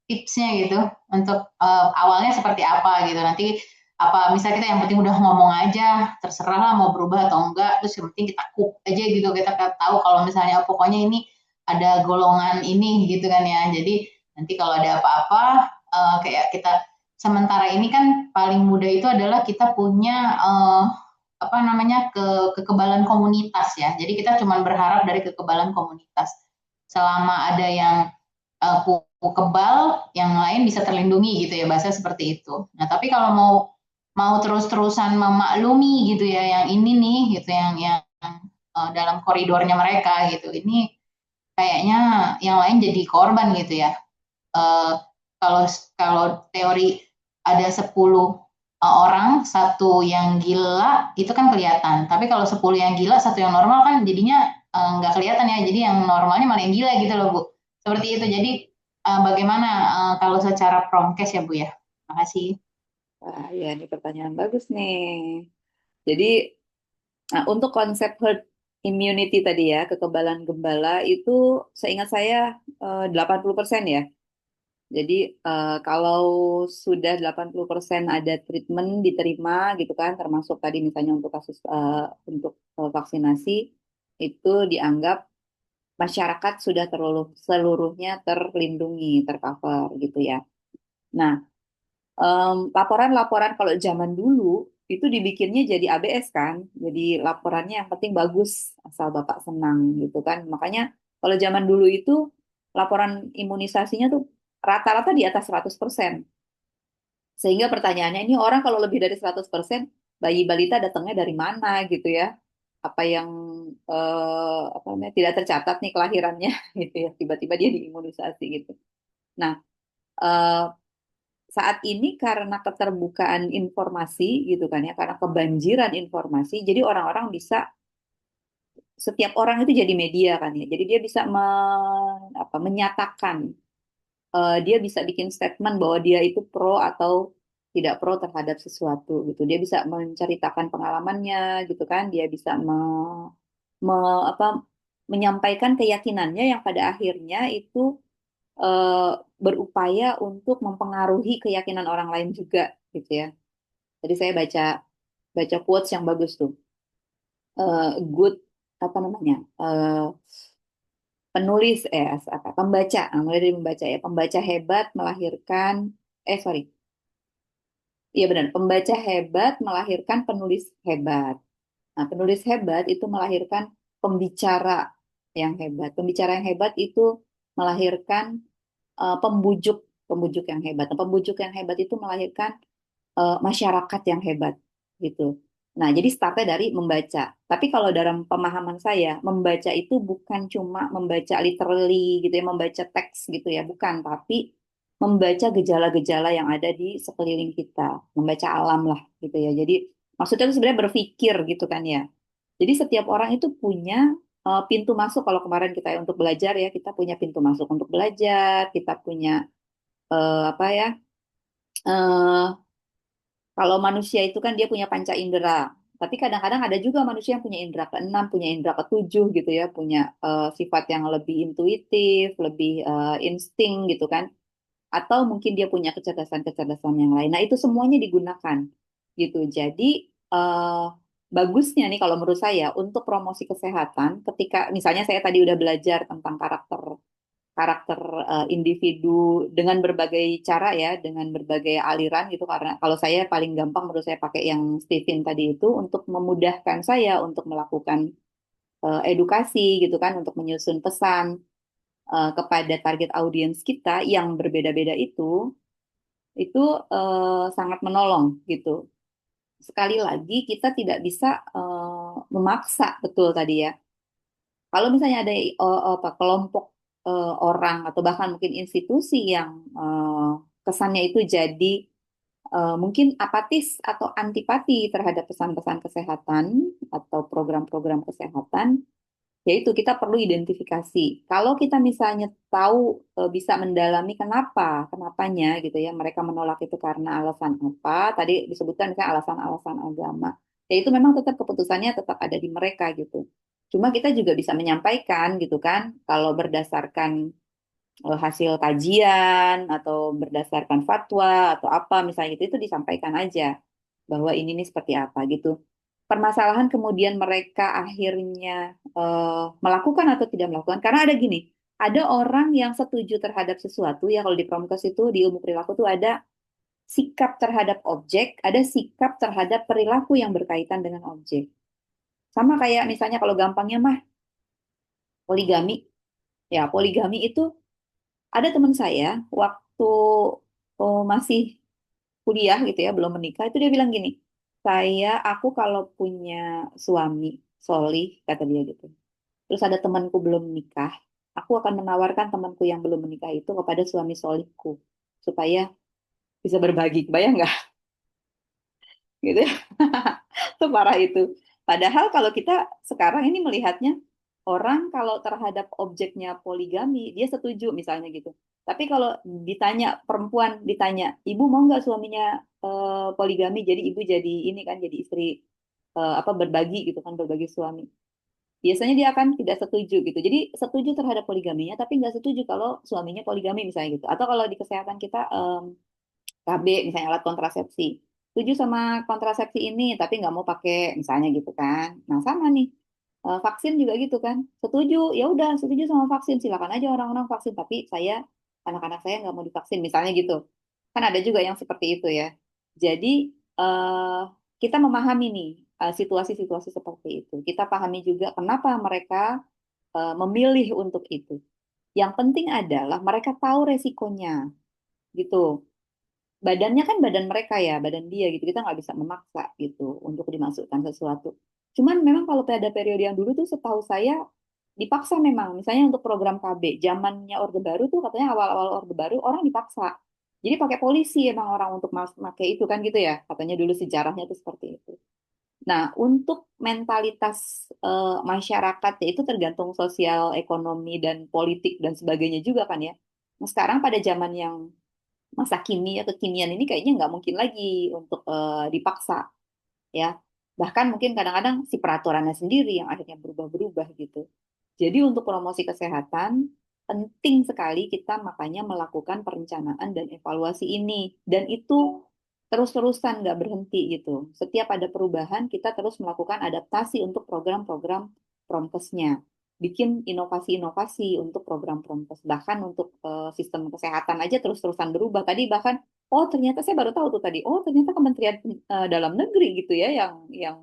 Speaker 6: tipsnya gitu untuk awalnya seperti apa gitu. Nanti apa misalnya kita yang penting udah ngomong aja terserah lah mau berubah atau enggak terus yang penting kita cook aja gitu kita tahu kalau misalnya pokoknya ini ada golongan ini gitu kan ya jadi nanti kalau ada apa-apa kayak kita sementara ini kan paling mudah itu adalah kita punya apa namanya kekebalan komunitas ya. Jadi kita cuma berharap dari kekebalan komunitas. Selama ada yang kuku kebal, yang lain bisa terlindungi gitu ya bahasa seperti itu. Nah tapi kalau mau terus-terusan memaklumi gitu ya yang ini nih gitu yang dalam koridornya mereka gitu. Ini kayaknya yang lain jadi korban gitu ya. Eh, kalau kalau teori ada 10 orang, satu yang gila itu kan kelihatan. Tapi kalau 10 yang gila, satu yang normal kan jadinya nggak kelihatan ya. Jadi yang normalnya malah yang gila gitu loh Bu. Seperti itu. Jadi bagaimana kalau secara promkes ya Bu ya? Makasih.
Speaker 5: Wah, ya ini pertanyaan bagus nih. Jadi untuk konsep herd immunity tadi ya, kekebalan gembala itu seingat saya 80% ya. Jadi kalau sudah 80% ada treatment diterima gitu kan, termasuk tadi misalnya untuk kasus untuk vaksinasi, itu dianggap masyarakat sudah seluruhnya terlindungi, tercover gitu ya. Nah, laporan-laporan kalau zaman dulu itu dibikinnya jadi ABS kan, jadi laporannya yang penting bagus asal Bapak senang gitu kan. Makanya kalau zaman dulu itu laporan imunisasinya tuh rata-rata di atas 100%. Sehingga pertanyaannya ini orang kalau lebih dari 100% bayi balita datangnya dari mana gitu ya? Apa yang apa namanya tidak tercatat nih kelahirannya gitu ya. Tiba-tiba dia diimunisasi gitu. Nah, eh, saat ini karena keterbukaan informasi gitu kan ya, karena kebanjiran informasi, jadi orang-orang bisa setiap orang itu jadi media kan ya. Jadi dia bisa menyatakan dia bisa bikin statement bahwa dia itu pro atau tidak pro terhadap sesuatu gitu. Dia bisa menceritakan pengalamannya gitu kan. Dia bisa apa, menyampaikan keyakinannya yang pada akhirnya itu eh, berupaya untuk mempengaruhi keyakinan orang lain juga gitu ya. Jadi saya baca baca quotes yang bagus tuh. Good apa namanya? Penulis apa pembaca, mulai dari membaca ya. Pembaca hebat melahirkan sorry. Iya benar, pembaca hebat melahirkan penulis hebat. Nah, penulis hebat itu melahirkan pembicara yang hebat. Pembicara yang hebat itu melahirkan pembujuk, pembujuk yang hebat. Nah, pembujuk yang hebat itu melahirkan masyarakat yang hebat gitu. Nah, jadi startnya dari membaca. Tapi kalau dalam pemahaman saya, membaca itu bukan cuma membaca literally gitu ya, membaca teks gitu ya, bukan. Tapi membaca gejala-gejala yang ada di sekeliling kita, membaca alam lah gitu ya. Jadi maksudnya itu sebenarnya berpikir gitu kan ya. Jadi setiap orang itu punya pintu masuk. Kalau kemarin kita ya untuk belajar ya, kita punya pintu masuk untuk belajar, kita punya apa ya? eh, Kalau manusia itu kan dia punya panca indera. Tapi kadang-kadang ada juga manusia yang punya indera keenam, punya indera ketujuh gitu ya, punya sifat yang lebih intuitif, lebih insting gitu kan. Atau mungkin dia punya kecerdasan-kecerdasan yang lain. Nah, itu semuanya digunakan gitu. Jadi eh, bagusnya nih kalau menurut saya untuk promosi kesehatan, ketika misalnya saya tadi udah belajar tentang karakter karakter individu dengan berbagai cara ya, dengan berbagai aliran gitu karena kalau saya paling gampang menurut saya pakai yang Stephen tadi itu untuk memudahkan saya untuk melakukan edukasi gitu kan, untuk menyusun pesan kepada target audiens kita yang berbeda-beda itu sangat menolong gitu. Sekali lagi kita tidak bisa memaksa betul tadi ya. Kalau misalnya ada apa kelompok orang atau bahkan mungkin institusi yang kesannya itu jadi mungkin apatis atau antipati terhadap pesan-pesan kesehatan atau program-program kesehatan, yaitu kita perlu identifikasi. Kalau kita misalnya tahu bisa mendalami kenapanya gitu ya, mereka menolak itu karena alasan apa? Tadi disebutkan misalnya alasan-alasan agama. Ya itu memang tetap keputusannya tetap ada di mereka gitu. Cuma kita juga bisa menyampaikan gitu kan, kalau berdasarkan hasil kajian atau berdasarkan fatwa atau apa misalnya itu disampaikan aja bahwa ini nih seperti apa gitu. Permasalahan kemudian mereka akhirnya melakukan atau tidak melakukan karena ada gini, ada orang yang setuju terhadap sesuatu ya kalau di Promkes itu di ilmu perilaku tuh ada sikap terhadap objek, ada sikap terhadap perilaku yang berkaitan dengan objek. Sama kayak misalnya kalau gampangnya mah poligami. Ya, poligami itu ada teman saya waktu masih kuliah gitu ya, belum menikah, itu dia bilang gini, aku kalau punya suami solih, kata dia gitu. Terus ada temanku belum menikah, aku akan menawarkan temanku yang belum menikah itu kepada suami solihku, supaya bisa berbagi, kebayang nggak? Gitu ya. Separah itu. Padahal kalau kita sekarang ini melihatnya, orang kalau terhadap objeknya poligami, dia setuju misalnya gitu. Tapi kalau ditanya, perempuan ditanya, ibu mau nggak suaminya poligami, jadi ibu jadi ini kan, jadi istri apa berbagi gitu kan, berbagi suami. Biasanya dia akan tidak setuju gitu. Jadi setuju terhadap poligaminya, tapi nggak setuju kalau suaminya poligami misalnya gitu. Atau kalau di kesehatan kita KB misalnya alat kontrasepsi setuju sama kontrasepsi ini tapi nggak mau pakai misalnya gitu kan. Nah sama nih. Vaksin juga gitu kan, setuju ya udah setuju sama vaksin, silakan aja orang-orang vaksin tapi anak-anak saya nggak mau divaksin misalnya gitu kan. Ada juga yang seperti itu ya. Jadi eh, kita memahami nih situasi-situasi seperti itu, kita pahami juga kenapa mereka memilih untuk itu. Yang penting adalah mereka tahu resikonya gitu. badannya kan badan mereka ya, badan dia gitu. Kita nggak bisa memaksa gitu untuk dimasukkan sesuatu. Cuman memang kalau pada periode yang dulu tuh setahu saya dipaksa memang. Misalnya untuk program KB, zamannya Orde Baru tuh katanya awal-awal Orde Baru orang dipaksa. Jadi pakai polisi emang orang untuk pakai itu kan gitu ya. Katanya dulu sejarahnya tuh seperti itu. Nah, untuk mentalitas masyarakat ya itu tergantung sosial, ekonomi, dan politik dan sebagainya juga kan ya. Nah, sekarang pada zaman yang masa kini atau kekinian ini kayaknya nggak mungkin lagi untuk dipaksa ya. Bahkan mungkin kadang-kadang si peraturannya sendiri yang akhirnya berubah-berubah gitu. Jadi untuk promosi kesehatan penting sekali kita makanya melakukan perencanaan dan evaluasi ini. Dan itu terus-terusan nggak berhenti gitu. Setiap ada perubahan kita terus melakukan adaptasi untuk program-program promkesnya. Bikin inovasi-inovasi untuk program promkes. Bahkan untuk sistem kesehatan aja terus-terusan berubah. Tadi bahkan oh ternyata saya baru tahu tuh tadi. Oh ternyata Kementerian Dalam Negeri gitu ya yang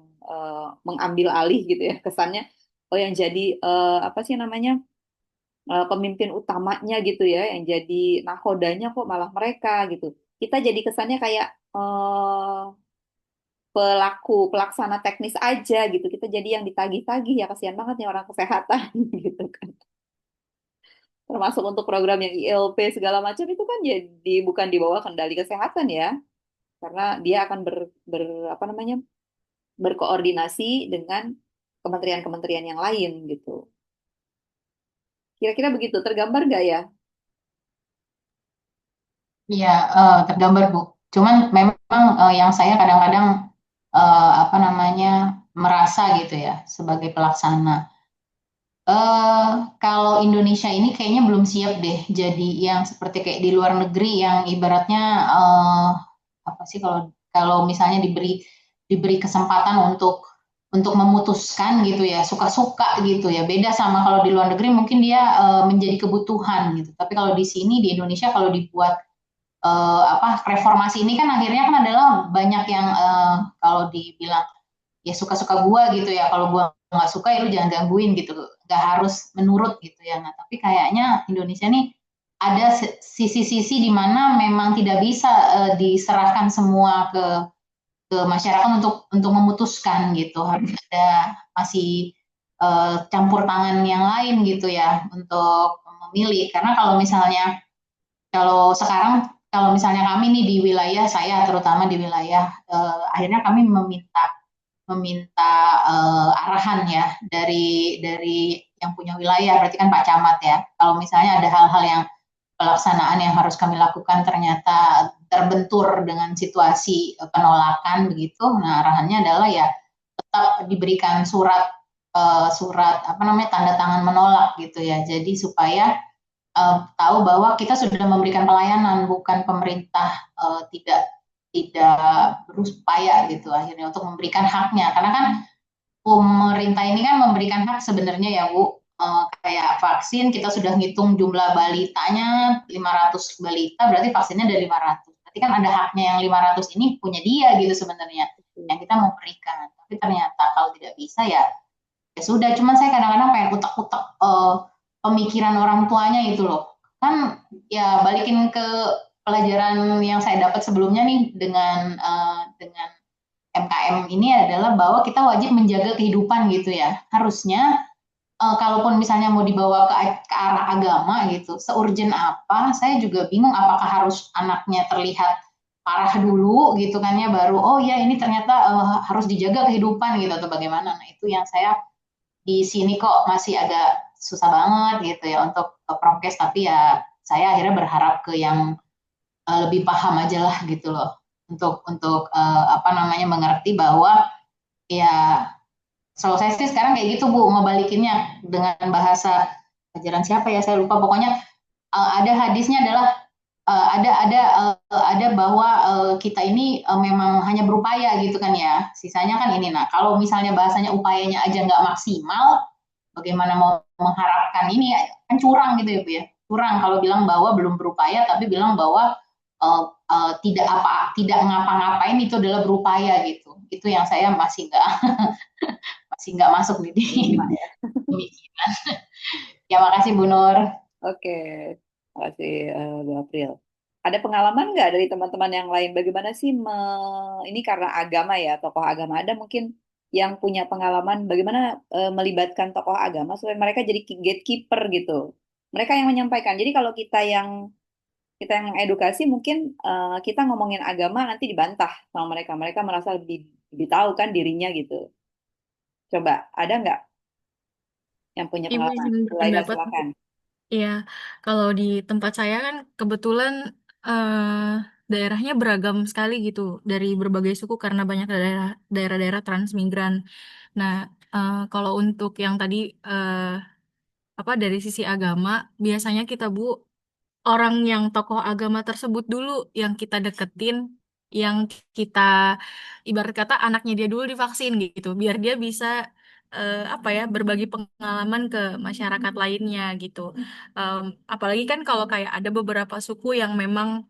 Speaker 5: mengambil alih gitu ya kesannya. Oh yang jadi apa sih namanya pemimpin utamanya gitu ya, yang jadi nakodanya kok malah mereka gitu. Kita jadi kesannya kayak pelaku pelaksana teknis aja gitu. Kita jadi yang ditagih-tagih ya kasihan banget nih orang kesehatan gitu kan. Termasuk untuk program yang ILP segala macam itu kan jadi bukan di bawah kendali kesehatan ya, karena dia akan apa namanya berkoordinasi dengan kementerian-kementerian yang lain gitu. Kira-kira begitu, tergambar nggak ya?
Speaker 6: Iya, tergambar Bu. Cuman memang yang saya kadang-kadang apa namanya merasa gitu ya sebagai pelaksana. Kalau Indonesia ini kayaknya belum siap deh jadi yang seperti kayak di luar negeri yang ibaratnya apa sih kalau kalau misalnya diberi kesempatan untuk memutuskan gitu ya suka-suka gitu ya beda sama kalau di luar negeri mungkin dia menjadi kebutuhan gitu tapi kalau di sini di Indonesia kalau dibuat apa reformasi ini kan akhirnya kan adalah banyak yang kalau dibilang ya suka-suka gua gitu ya kalau gua nggak suka ya lu jangan gangguin gitu nggak harus menurut gitu ya nah tapi kayaknya Indonesia nih ada sisi-sisi di mana memang tidak bisa diserahkan semua ke masyarakat untuk memutuskan gitu harus ada masih campur tangan yang lain gitu ya untuk memilih karena kalau sekarang kalau misalnya kami nih di wilayah saya terutama di wilayah akhirnya kami meminta arahan ya dari yang punya wilayah berarti kan Pak Camat ya kalau misalnya ada hal-hal yang pelaksanaan yang harus kami lakukan ternyata terbentur dengan situasi penolakan begitu nah arahannya adalah ya tetap diberikan surat apa namanya tanda tangan menolak gitu ya jadi supaya tahu bahwa kita sudah memberikan pelayanan bukan pemerintah tidak tidak berupaya gitu akhirnya untuk memberikan haknya karena kan pemerintah ini kan memberikan hak sebenarnya ya Bu kayak vaksin kita sudah ngitung jumlah balitanya 500 balita berarti vaksinnya ada 500 berarti kan ada haknya yang 500 ini punya dia gitu sebenarnya yang kita mau berikan tapi ternyata kalau tidak bisa ya ya sudah cuman saya kadang-kadang pengen utak-utak pemikiran orang tuanya itu loh kan ya balikin ke pelajaran yang saya dapat sebelumnya nih dengan MKM ini adalah bahwa kita wajib menjaga kehidupan gitu ya harusnya kalaupun misalnya mau dibawa ke arah agama gitu seurgent apa saya juga bingung apakah harus anaknya terlihat parah dulu gitu kan ya baru oh ya ini ternyata harus dijaga kehidupan gitu atau bagaimana nah itu yang saya di sini kok masih agak susah banget gitu ya untuk prokes tapi ya saya akhirnya berharap ke yang lebih paham aja lah gitu loh untuk apa namanya mengerti bahwa ya selalu saya sih sekarang kayak gitu Bu ngebalikinnya dengan bahasa ajaran siapa ya saya lupa pokoknya ada hadisnya adalah ada bahwa kita ini memang hanya berupaya gitu kan ya sisanya kan ini nah kalau misalnya bahasanya upayanya aja nggak maksimal bagaimana mau mengharapkan ini kan curang gitu ya Bu ya curang kalau bilang bahwa belum berupaya tapi bilang bahwa tidak ngapa-ngapain itu adalah berupaya gitu itu yang saya masih nggak masuk nih di pemikiran ya makasih Bu Nur.
Speaker 5: Oke, makasih Bu April. ada pengalaman nggak dari teman-teman yang lain? Bagaimana sih ini karena agama ya, tokoh agama ada mungkin yang punya pengalaman bagaimana melibatkan tokoh agama supaya mereka jadi gatekeeper gitu. Mereka yang menyampaikan. Jadi kalau kita yang mengedukasi mungkin kita ngomongin agama nanti dibantah sama mereka. Mereka merasa lebih tahu kan dirinya gitu. Coba ada nggak yang punya
Speaker 4: Ibu
Speaker 5: pengalaman?
Speaker 4: izin
Speaker 5: Laila
Speaker 4: berpendapat.
Speaker 5: silakan.
Speaker 4: Iya, kalau di tempat saya kan kebetulan daerahnya beragam sekali gitu dari berbagai suku karena banyak daerah-daerah transmigran. Nah, kalau untuk yang tadi apa dari sisi agama, biasanya kita Bu orang yang tokoh agama tersebut dulu yang kita deketin, yang kita ibarat kata anaknya dia dulu divaksin gitu, biar dia bisa apa ya berbagi pengalaman ke masyarakat lainnya gitu. Em, Apalagi kan kalau kayak ada beberapa suku yang memang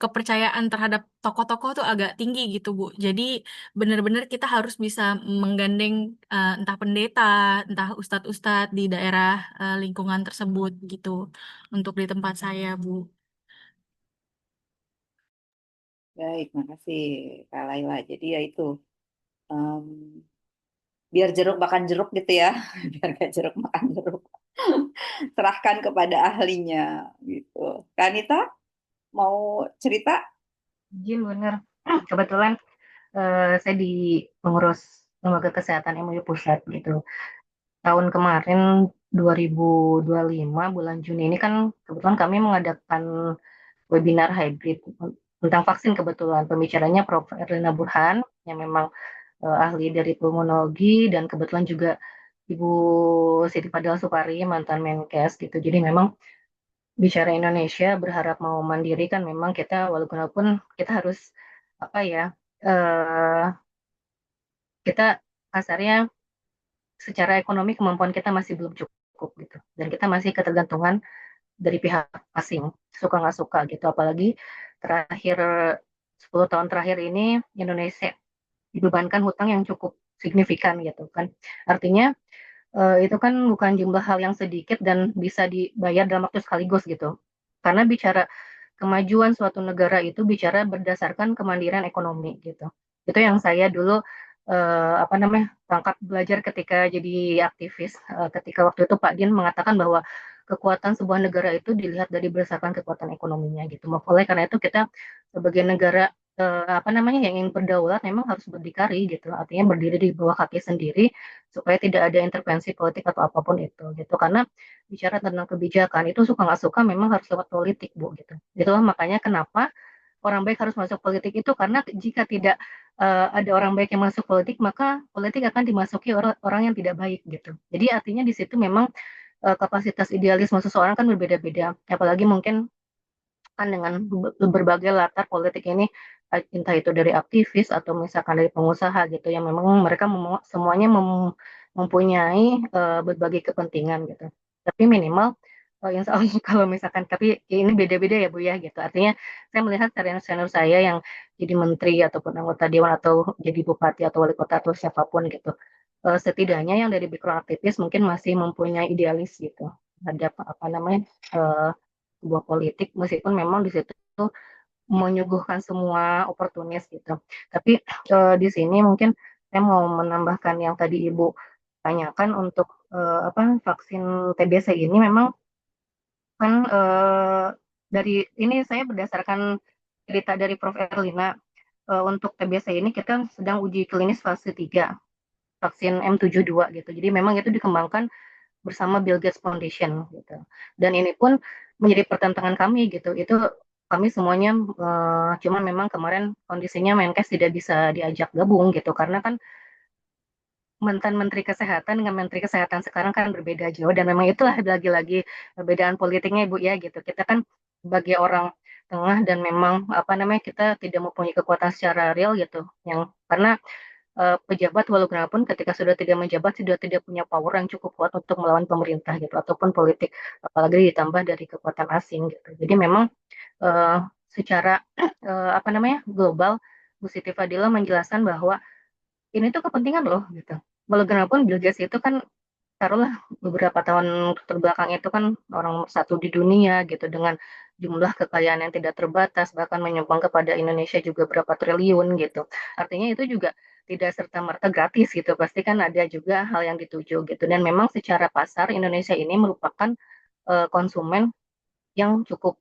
Speaker 4: kepercayaan terhadap tokoh-tokoh tuh agak tinggi gitu Bu. Jadi benar-benar kita harus bisa menggandeng entah pendeta, entah ustadz-ustadz di daerah lingkungan tersebut gitu untuk di tempat saya, Bu.
Speaker 5: Baik, makasih Kak Laila. Jadi ya itu. em, Biar jeruk makan jeruk gitu ya, biar gak jeruk makan jeruk. Serahkan kepada ahlinya gitu. Kanita mau cerita?
Speaker 8: Izin bener. Kebetulan saya di pengurus lembaga kesehatan MUI Pusat gitu. Tahun kemarin 2025 bulan Juni ini kan kebetulan kami mengadakan webinar hybrid tentang vaksin kebetulan. Pembicaranya Prof. Erlina Burhan yang memang ahli dari pulmonologi dan kebetulan juga Ibu Siti Fadila Supari mantan Menkes gitu. Jadi memang bicara Indonesia berharap mau mandiri kan memang kita walaupun kita harus apa ya eh kita kasarnya secara ekonomi kemampuan kita masih belum cukup gitu dan kita masih ketergantungan dari pihak asing suka nggak suka gitu apalagi terakhir 10 tahun terakhir ini Indonesia dibebankan hutang yang cukup signifikan gitu kan artinya itu kan bukan jumlah hal yang sedikit dan bisa dibayar dalam waktu sekaligus gitu karena bicara kemajuan suatu negara itu bicara berdasarkan kemandirian ekonomi gitu. Itu yang saya dulu apa namanya tangkap belajar ketika jadi aktivis. Ketika waktu itu Pak Din mengatakan bahwa kekuatan sebuah negara itu dilihat dari berdasarkan kekuatan ekonominya gitu. Oleh karena itu kita sebagai negara apa namanya yang ingin berdaulat memang harus berdikari gitu. Artinya berdiri di bawah kaki sendiri supaya tidak ada intervensi politik atau apapun itu gitu. Karena bicara tentang kebijakan itu suka nggak suka memang harus lewat politik Bu gitu. Itulah makanya kenapa orang baik harus masuk politik itu karena jika tidak ada orang baik yang masuk politik maka politik akan dimasuki orang yang tidak baik gitu. Jadi artinya di situ memang kapasitas idealisme seseorang kan berbeda-beda. Apalagi mungkin kan dengan berbagai latar politik ini entah itu dari aktivis atau misalkan dari pengusaha gitu yang memang mereka semuanya mempunyai berbagai kepentingan gitu. Tapi minimal insya Allah kalau misalkan tapi ini beda-beda ya Bu ya gitu. Artinya saya melihat senior saya yang jadi menteri ataupun anggota dewan atau jadi bupati atau wali kota atau siapapun gitu. Setidaknya yang dari background aktivis mungkin masih mempunyai idealis gitu terhadap apa namanya eh, sebuah politik meskipun memang di situ menyuguhkan semua oportunis gitu. Tapi di sini mungkin saya mau menambahkan yang tadi Ibu tanyakan untuk apa vaksin TBC ini memang kan dari ini saya berdasarkan cerita dari Prof. Erlina untuk TBC ini kita sedang uji klinis fase 3 vaksin M72 gitu. Jadi memang itu dikembangkan bersama Bill Gates Foundation gitu. Dan ini pun menjadi pertentangan kami gitu. Itu kami semuanya cuman memang kemarin kondisinya Menkes tidak bisa diajak gabung gitu karena kan mantan Menteri Kesehatan dengan Menteri Kesehatan sekarang kan berbeda jauh dan memang itulah lagi-lagi perbedaan politiknya Ibu ya gitu. Kita kan sebagai orang tengah dan memang apa namanya kita tidak mempunyai kekuatan secara real gitu yang karena pejabat walaupun ketika sudah tidak menjabat sudah tidak punya power yang cukup kuat untuk melawan pemerintah gitu ataupun politik apalagi ditambah dari kekuatan asing gitu. Jadi memang uh, secara apa namanya global Bu Siti Fadila menjelaskan bahwa ini tuh kepentingan loh gitu. Walaupun Bill Gates itu kan taruhlah beberapa tahun terbelakang itu kan orang nomor satu di dunia gitu dengan jumlah kekayaan yang tidak terbatas bahkan menyumbang kepada Indonesia juga berapa triliun gitu. Artinya itu juga tidak serta-merta gratis gitu. Pasti kan ada juga hal yang dituju gitu. Dan memang secara pasar Indonesia ini merupakan konsumen yang cukup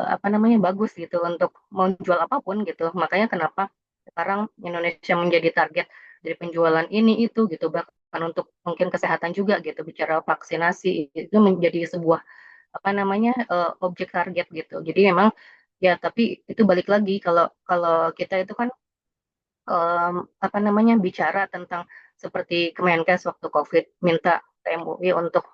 Speaker 8: apa namanya bagus gitu untuk menjual apapun gitu. Makanya kenapa sekarang Indonesia menjadi target dari penjualan ini itu gitu bahkan untuk mungkin kesehatan juga gitu bicara vaksinasi itu menjadi sebuah apa namanya objek target gitu. Jadi memang ya tapi itu balik lagi kalau kalau kita itu kan apa namanya bicara tentang seperti Kemenkes waktu COVID minta ke MUI untuk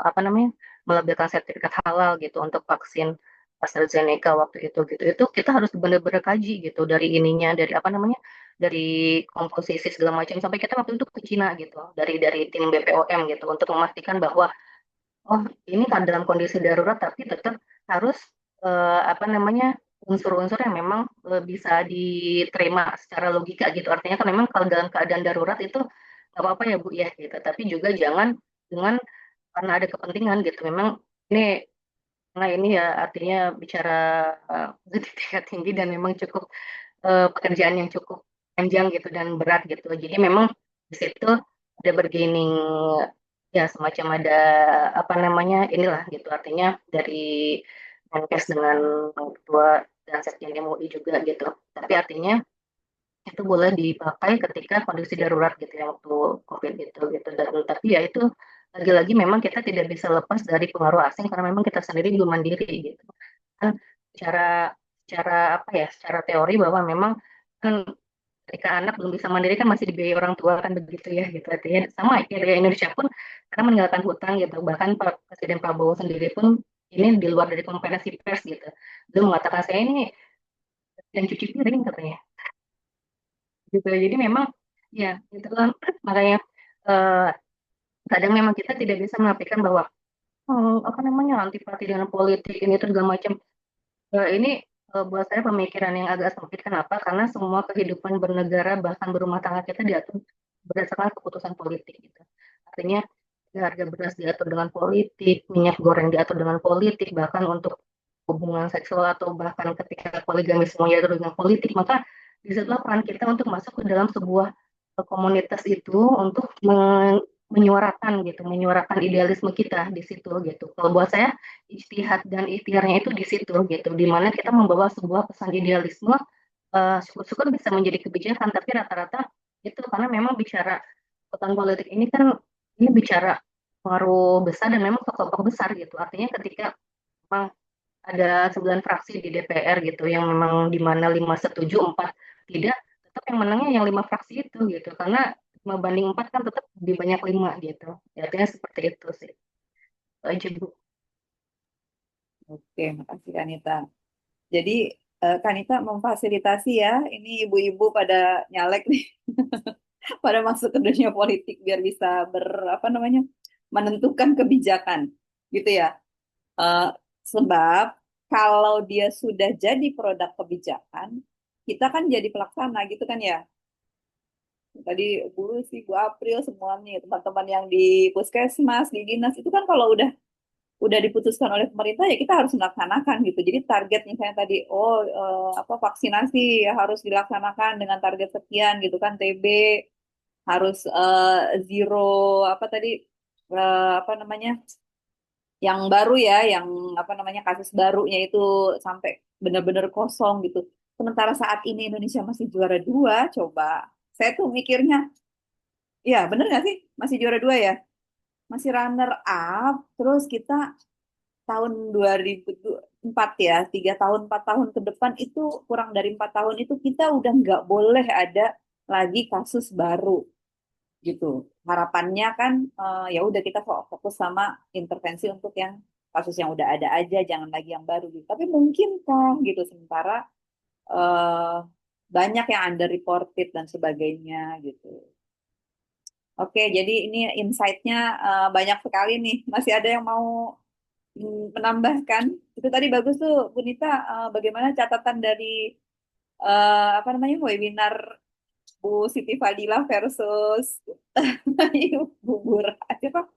Speaker 8: apa namanya melabelkan sertifikat halal gitu untuk vaksin AstraZeneca waktu itu gitu. Itu kita harus benar-benar kaji gitu dari ininya dari apa namanya dari komposisi segala macam sampai kita waktu itu ke Cina gitu dari tim BPOM gitu untuk memastikan bahwa oh ini kan dalam kondisi darurat tapi tetap harus apa namanya unsur-unsur yang memang bisa diterima secara logika gitu. Artinya kan memang kalau dalam keadaan darurat itu nggak apa-apa ya Bu ya gitu. Tapi juga jangan dengan karena ada kepentingan gitu. Memang ini nah ini ya artinya bicara di tingkat tinggi dan memang cukup pekerjaan yang cukup panjang gitu dan berat gitu. Jadi memang di situ ada bargaining ya semacam ada apa namanya inilah gitu artinya dari Menkes dengan ketua dan sekjen MUI juga gitu. Tapi artinya itu boleh dipakai ketika kondisi darurat gitu ya waktu COVID gitu dan tapi ya itu lagi-lagi memang kita tidak bisa lepas dari pengaruh asing karena memang kita sendiri belum mandiri gitu kan secara secara apa ya secara teori bahwa memang kan ketika anak belum bisa mandiri kan masih dibiayai orang tua kan begitu ya gitu artinya sama ya dari Indonesia pun karena meninggalkan hutang gitu bahkan Pak Presiden Prabowo sendiri pun ini di luar dari konferensi pers gitu dia mengatakan saya ini yang cuci piring katanya gitu jadi memang ya itu kan makanya eh, kadang memang kita tidak bisa menafikan bahwa apa namanya antipati dengan politik ini itu segala macam. Ini buat saya pemikiran yang agak sempit. Kenapa? Karena semua kehidupan bernegara bahkan berumah tangga kita diatur berdasarkan keputusan politik gitu. Artinya harga beras diatur dengan politik, minyak goreng diatur dengan politik, bahkan untuk hubungan seksual atau bahkan ketika poligami semua diatur dengan politik, maka disitulah peran kita untuk masuk ke dalam sebuah komunitas itu untuk menyuarakan gitu, menyuarakan idealisme kita di situ gitu. Kalau buat saya ijtihad dan ikhtiarnya itu di situ gitu, di mana kita membawa sebuah pesan idealisme, syukur-syukur bisa menjadi kebijakan, tapi rata-rata itu karena memang bicara kekuatan politik ini kan ini bicara pengaruh besar dan memang tokoh-tokoh besar gitu. Artinya ketika memang ada 9 fraksi di DPR gitu yang memang di mana 5 setuju, 4 tidak, tetap yang menangnya yang 5 fraksi itu gitu. Karena 5 banding 4 kan tetap lebih banyak 5 gitu. Ya, artinya seperti itu sih. Itu aja Bu.
Speaker 5: Oke, makasih Kanita. Jadi Kanita memfasilitasi ya, ini ibu-ibu pada nyalek nih, pada masuk ke dunia politik biar bisa apa namanya menentukan kebijakan, gitu ya. Eh, sebab kalau dia sudah jadi produk kebijakan, kita kan jadi pelaksana gitu kan ya. Tadi Bu Lucy, Bu April, semuanya teman-teman yang di puskesmas, di dinas itu kan kalau udah diputuskan oleh pemerintah ya kita harus melaksanakan gitu. Jadi target misalnya tadi apa vaksinasi harus dilaksanakan dengan target sekian gitu kan TB harus zero apa tadi apa namanya yang baru ya yang apa namanya kasus barunya itu sampai benar-benar kosong gitu. Sementara saat ini Indonesia masih juara dua, coba. Saya tuh mikirnya, ya bener nggak sih? Masih juara dua ya? Masih runner up, terus kita tahun 2004 ya, 3 tahun, 4 tahun ke depan itu kurang dari 4 tahun itu kita udah nggak boleh ada lagi kasus baru gitu. Harapannya kan ya udah kita fokus sama intervensi untuk yang kasus yang udah ada aja, jangan lagi yang baru gitu. Tapi mungkinkah gitu sementara eh, banyak yang underreported dan sebagainya gitu. Oke, jadi ini insight-nya banyak sekali nih. Masih ada yang mau menambahkan itu tadi bagus tuh Bu Nita bagaimana catatan dari apa namanya webinar Bu Siti Fadila versus Bu Burhan, siapa?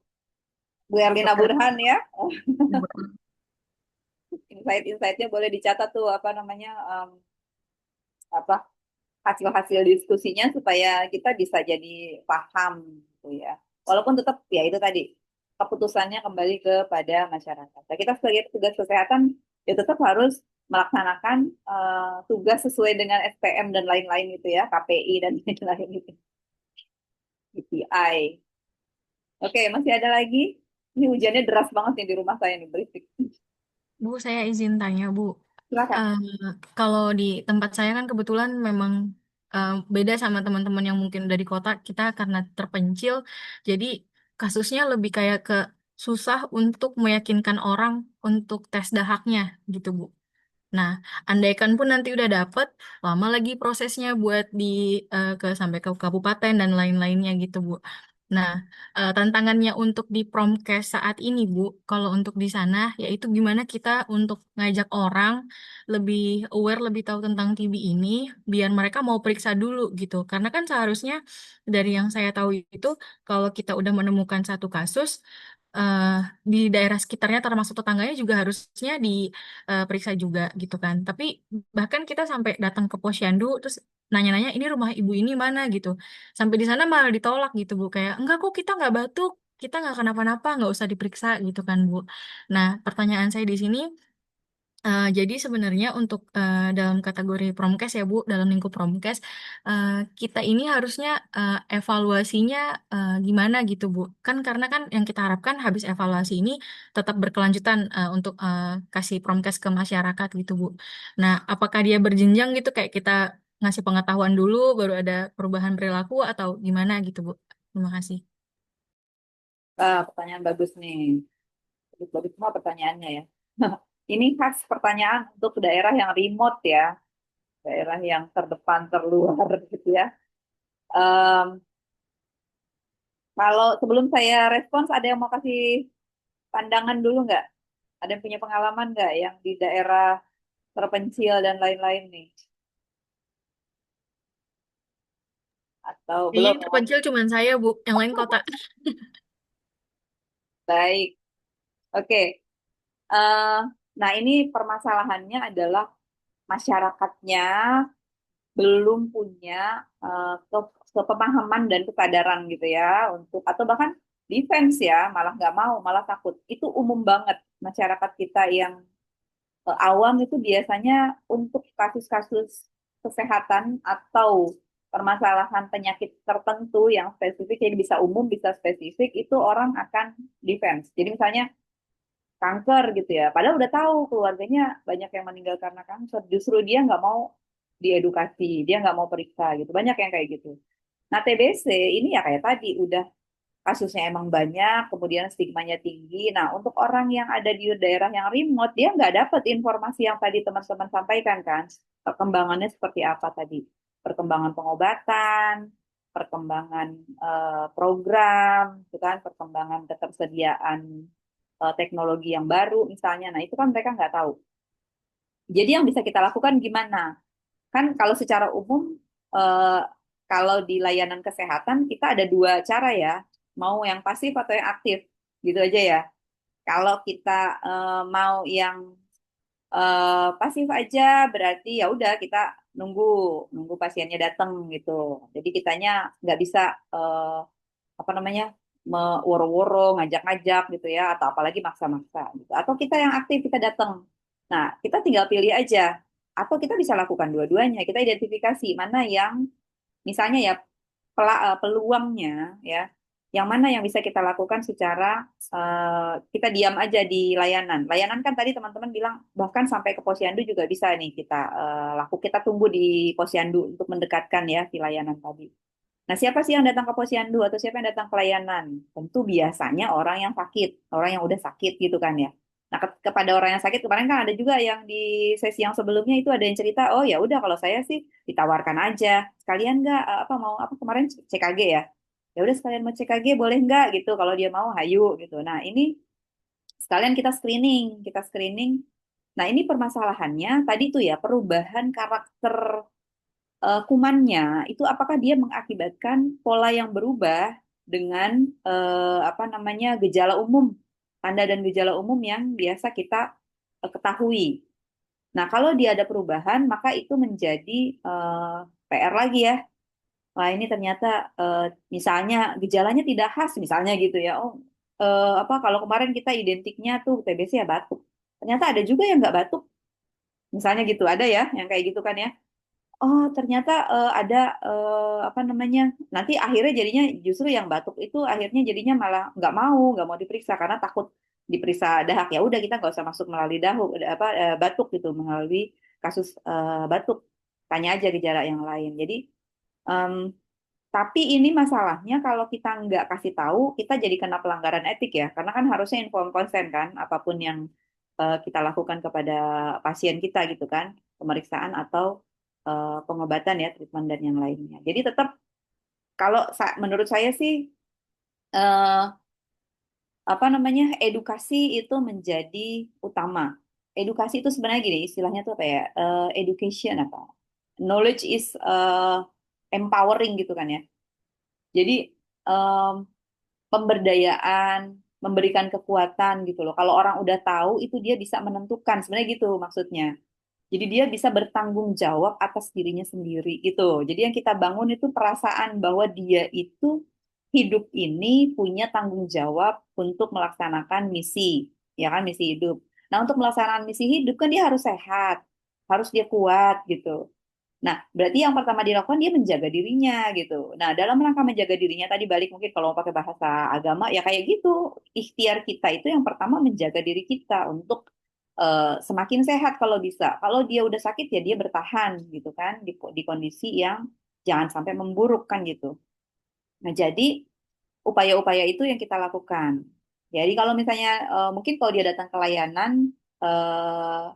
Speaker 5: Bu Erlina
Speaker 8: Dokter
Speaker 5: Burhan ya.
Speaker 8: Burhan.
Speaker 5: Insight-insightnya boleh dicatat tuh apa namanya apa hasil-hasil diskusinya supaya kita bisa jadi paham gitu ya. Walaupun tetap ya itu tadi keputusannya kembali kepada masyarakat. Nah, kita sebagai petugas kesehatan ya tetap harus melaksanakan tugas sesuai dengan SPM dan lain-lain itu ya, KPI dan lain-lain itu, KPI. Oke, masih ada lagi? Ini hujannya deras banget nih di rumah saya nih, berisik.
Speaker 4: Bu, saya izin tanya, Bu.
Speaker 5: Silakan.
Speaker 4: Kalau di tempat saya kan kebetulan memang beda sama teman-teman yang mungkin dari kota, kita karena terpencil, jadi kasusnya lebih kayak ke susah untuk meyakinkan orang untuk tes dahaknya gitu, Bu. Nah, andaikan pun nanti udah dapet, lama lagi prosesnya buat ke sampai ke kabupaten dan lain-lainnya gitu, Bu. Nah, tantangannya untuk di Promkes saat ini, Bu, kalau untuk di sana, yaitu gimana kita untuk ngajak orang lebih aware, lebih tahu tentang TB ini, biar mereka mau periksa dulu gitu. Karena kan seharusnya dari yang saya tahu itu, kalau kita udah menemukan satu kasus, eh, di daerah sekitarnya termasuk tetangganya juga harusnya diperiksa juga gitu kan. Tapi bahkan kita sampai datang ke posyandu terus nanya-nanya ini rumah ibu ini mana gitu. Sampai di sana malah ditolak gitu Bu. Kayak enggak kok kita nggak batuk, kita nggak kenapa-napa, nggak usah diperiksa gitu kan Bu. Nah, pertanyaan saya di sini jadi sebenarnya untuk dalam kategori Promkes ya Bu, dalam lingkup Promkes, kita ini harusnya evaluasinya gimana gitu Bu? Kan karena kan yang kita harapkan habis evaluasi ini tetap berkelanjutan untuk kasih Promkes ke masyarakat gitu Bu. Nah, apakah dia berjenjang gitu kayak kita ngasih pengetahuan dulu baru ada perubahan perilaku atau gimana gitu Bu? Terima kasih.
Speaker 5: Pertanyaan bagus nih. Bagus semua pertanyaannya ya. Ini khas pertanyaan untuk daerah yang remote ya, daerah yang terdepan, terluar gitu ya. Em, Kalau sebelum saya respons, ada yang mau kasih pandangan dulu nggak? Ada yang punya pengalaman nggak yang di daerah terpencil dan lain-lain nih? Atau
Speaker 4: Kayaknya
Speaker 5: belum
Speaker 4: yang
Speaker 5: ya?
Speaker 4: terpencil cuma saya Bu, yang lain kota.
Speaker 5: Baik, oke. Eh, nah, ini permasalahannya adalah masyarakatnya belum punya kepemahaman dan kesadaran gitu ya untuk atau bahkan defense ya malah nggak mau malah takut itu umum banget masyarakat kita yang awam itu biasanya untuk kasus-kasus kesehatan atau permasalahan penyakit tertentu yang spesifik jadi bisa umum bisa spesifik itu orang akan defense jadi misalnya kanker gitu ya. Padahal udah tahu keluarganya banyak yang meninggal karena kanker. Justru dia nggak mau diedukasi, dia nggak mau periksa gitu. Banyak yang kayak gitu. Nah TBC ini ya kayak tadi udah kasusnya emang banyak, kemudian stigmanya tinggi. Nah untuk orang yang ada di daerah yang remote, dia nggak dapat informasi yang tadi teman-teman sampaikan kan. Perkembangannya seperti apa tadi? Perkembangan pengobatan, perkembangan program, gitu kan, perkembangan ketersediaan teknologi yang baru misalnya. Nah, itu kan mereka nggak tahu. Jadi yang bisa kita lakukan gimana? Kan kalau secara umum, eh, kalau di layanan kesehatan kita ada dua cara ya, mau yang pasif atau yang aktif, gitu aja ya. Kalau kita mau yang pasif aja, berarti ya udah kita nunggu nunggu pasiennya datang gitu. Jadi kitanya nggak bisa eh, apa namanya woro-woro ngajak-ngajak gitu ya atau apalagi maksa-maksa gitu atau kita yang aktif kita datang nah kita tinggal pilih aja atau kita bisa lakukan dua-duanya kita identifikasi mana yang misalnya ya peluangnya ya yang mana yang bisa kita lakukan secara kita diam aja di layanan kan tadi teman-teman bilang bahkan sampai ke posyandu juga bisa nih kita kita tunggu di posyandu untuk mendekatkan ya si layanan tadi. Nah, siapa sih yang datang ke posyandu atau siapa yang datang ke layanan? Tentu biasanya orang yang sakit, orang yang udah sakit gitu kan ya. Nah, kepada orang yang sakit kemarin kan ada juga yang di sesi yang sebelumnya itu ada yang cerita, oh ya udah kalau saya sih ditawarkan aja, sekalian nggak apa mau apa kemarin CKG ya. Ya udah sekalian mau CKG boleh nggak gitu kalau dia mau hayu gitu. Nah, ini sekalian kita screening. Nah, ini permasalahannya tadi tuh ya perubahan karakter kumannya itu apakah dia mengakibatkan pola yang berubah dengan apa namanya gejala umum, tanda dan gejala umum yang biasa kita ketahui. Nah, kalau dia ada perubahan, maka itu menjadi PR lagi ya. Wah, ini ternyata misalnya gejalanya tidak khas, misalnya gitu ya. Oh, apa kalau kemarin kita identiknya tuh TBC ya batuk. Ternyata ada juga yang nggak batuk, misalnya gitu. Ada ya yang kayak gitu kan ya. Oh, ternyata ada apa namanya? Nanti akhirnya jadinya justru yang batuk itu akhirnya jadinya malah nggak mau diperiksa karena takut diperiksa dahak. Ya udah kita nggak usah masuk melalui dahak apa batuk gitu melalui kasus batuk. Tanya aja gejala yang lain. Jadi em, tapi ini masalahnya kalau kita nggak kasih tahu, kita jadi kena pelanggaran etik ya. Karena kan harusnya informed consent kan, apapun yang kita lakukan kepada pasien kita gitu kan, pemeriksaan atau pengobatan ya, treatment dan yang lainnya. Jadi tetap kalau menurut saya sih eh, apa namanya edukasi itu menjadi utama. Edukasi itu sebenarnya gini, istilahnya tuh apa ya? Education apa? Knowledge is empowering gitu kan ya. Jadi em, pemberdayaan, memberikan kekuatan gitu loh. Kalau orang udah tahu itu dia bisa menentukan, sebenarnya gitu maksudnya. Jadi dia bisa bertanggung jawab atas dirinya sendiri gitu. Jadi yang kita bangun itu perasaan bahwa dia itu hidup ini punya tanggung jawab untuk melaksanakan misi, ya kan misi hidup. Nah, untuk melaksanakan misi hidup kan dia harus sehat, harus dia kuat gitu. Nah, berarti yang pertama dilakukan dia menjaga dirinya gitu. Nah, dalam rangka menjaga dirinya tadi balik mungkin kalau mau pakai bahasa agama ya kayak gitu. Ikhtiar kita itu yang pertama menjaga diri kita untuk semakin sehat kalau bisa. Kalau dia udah sakit ya dia bertahan gitu kan di kondisi yang jangan sampai memburuk kan gitu. Nah, jadi upaya-upaya itu yang kita lakukan. Jadi kalau misalnya mungkin kalau dia datang ke layanan eh,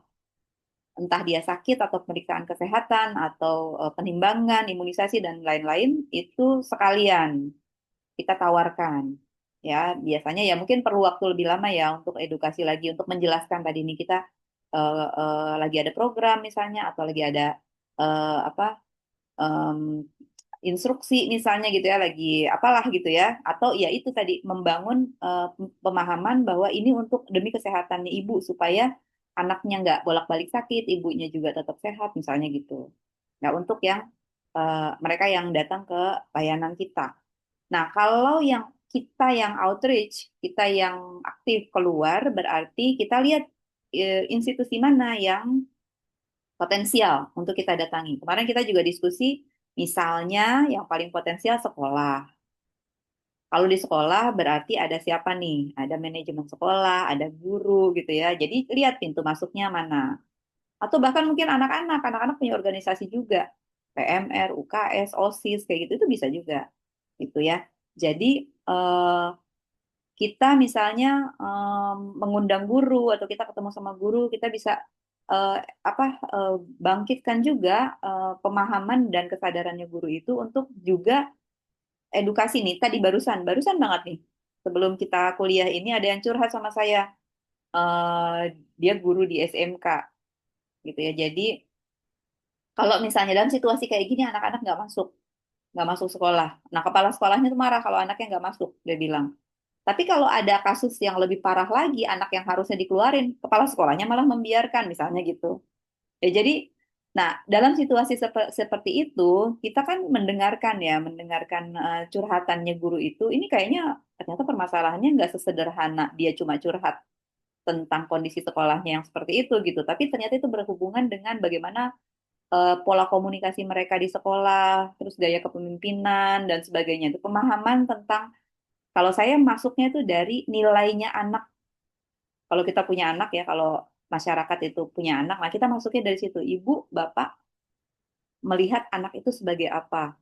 Speaker 5: entah dia sakit atau pemeriksaan kesehatan atau penimbangan, imunisasi dan lain-lain itu sekalian kita tawarkan. Ya, biasanya ya mungkin perlu waktu lebih lama ya untuk edukasi lagi untuk menjelaskan tadi ini kita lagi ada program misalnya atau lagi ada apa em, instruksi misalnya gitu ya lagi apalah gitu ya atau ya itu tadi membangun pemahaman bahwa ini untuk demi kesehatannya ibu supaya anaknya nggak bolak-balik sakit, ibunya juga tetap sehat misalnya gitu. Nah untuk yang mereka yang datang ke layanan kita. Nah kalau yang kita yang outreach, kita yang aktif keluar berarti kita lihat institusi mana yang potensial untuk kita datangi. Kemarin kita juga diskusi, misalnya yang paling potensial sekolah. Kalau di sekolah berarti ada siapa nih? Ada manajemen sekolah, ada guru gitu ya. Jadi lihat pintu masuknya mana. Atau bahkan mungkin anak-anak punya organisasi juga. PMR, UKS, OSIS, kayak gitu itu bisa juga. Gitu ya. Jadi eh, kita misalnya mengundang guru atau kita ketemu sama guru, kita bisa eh, apa bangkitkan juga pemahaman dan kesadarannya guru itu untuk juga edukasi nih. Tadi barusan banget nih. Sebelum kita kuliah ini ada yang curhat sama saya. Dia guru di SMK gitu ya. Jadi kalau misalnya dalam situasi kayak gini anak-anak nggak masuk sekolah. Nah kepala sekolahnya tuh marah kalau anaknya nggak masuk, dia bilang. Tapi kalau ada kasus yang lebih parah lagi, anak yang harusnya dikeluarin, kepala sekolahnya malah membiarkan, misalnya gitu. Ya, jadi, nah, dalam situasi seperti itu, kita kan mendengarkan ya, mendengarkan curhatannya guru itu, ini kayaknya ternyata permasalahannya nggak sesederhana dia cuma curhat tentang kondisi sekolahnya yang seperti itu gitu. Tapi ternyata itu berhubungan dengan bagaimana pola komunikasi mereka di sekolah, terus gaya kepemimpinan dan sebagainya. Itu pemahaman tentang kalau saya masuknya itu dari nilainya anak. Kalau kita punya anak ya, kalau masyarakat itu punya anak, nah kita masuknya dari situ. Ibu, bapak melihat anak itu sebagai apa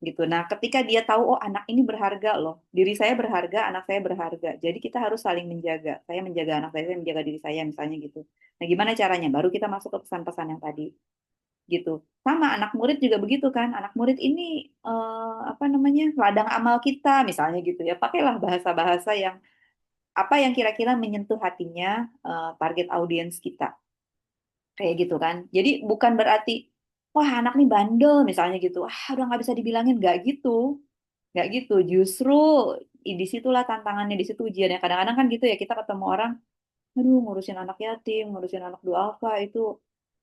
Speaker 5: gitu. Nah, ketika dia tahu oh anak ini berharga loh, diri saya berharga, anak saya berharga. Jadi kita harus saling menjaga. Saya menjaga anak saya menjaga diri saya misalnya gitu. Nah, gimana caranya? Baru kita masuk ke pesan-pesan yang tadi gitu. Sama anak murid juga begitu kan. Anak murid ini apa namanya? Ladang amal kita misalnya gitu ya. Pakailah bahasa-bahasa yang apa yang kira-kira menyentuh hatinya target audiens kita. Kayak gitu kan. Jadi bukan berarti wah anak nih bandel misalnya gitu, udah nggak bisa dibilangin, nggak gitu. Nggak gitu, justru di situlah tantangannya, di situ ujiannya. Kadang-kadang kan gitu ya, kita ketemu orang, aduh ngurusin anak yatim, ngurusin anak duafa itu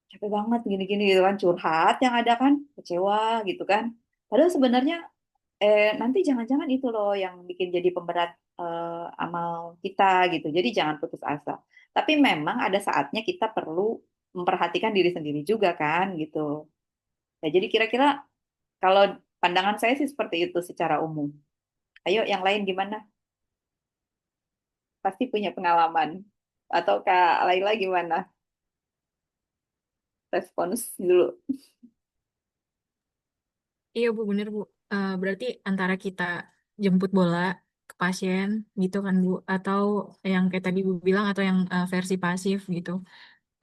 Speaker 5: capek banget gini-gini gitu kan, curhat yang ada kan, kecewa gitu kan. Padahal sebenarnya nanti jangan-jangan itu loh yang bikin jadi pemberat amal kita gitu. Jadi jangan putus asa. Tapi memang ada saatnya kita perlu memperhatikan diri sendiri juga kan gitu. Nah, jadi kira-kira kalau pandangan saya sih seperti itu secara umum. Ayo yang lain gimana? Pasti punya pengalaman. Atau Kak Laila gimana? Respons dulu.
Speaker 4: Iya Bu, bener Bu. Berarti antara kita jemput bola ke pasien gitu kan Bu, atau yang kayak tadi Bu bilang, atau yang versi pasif gitu.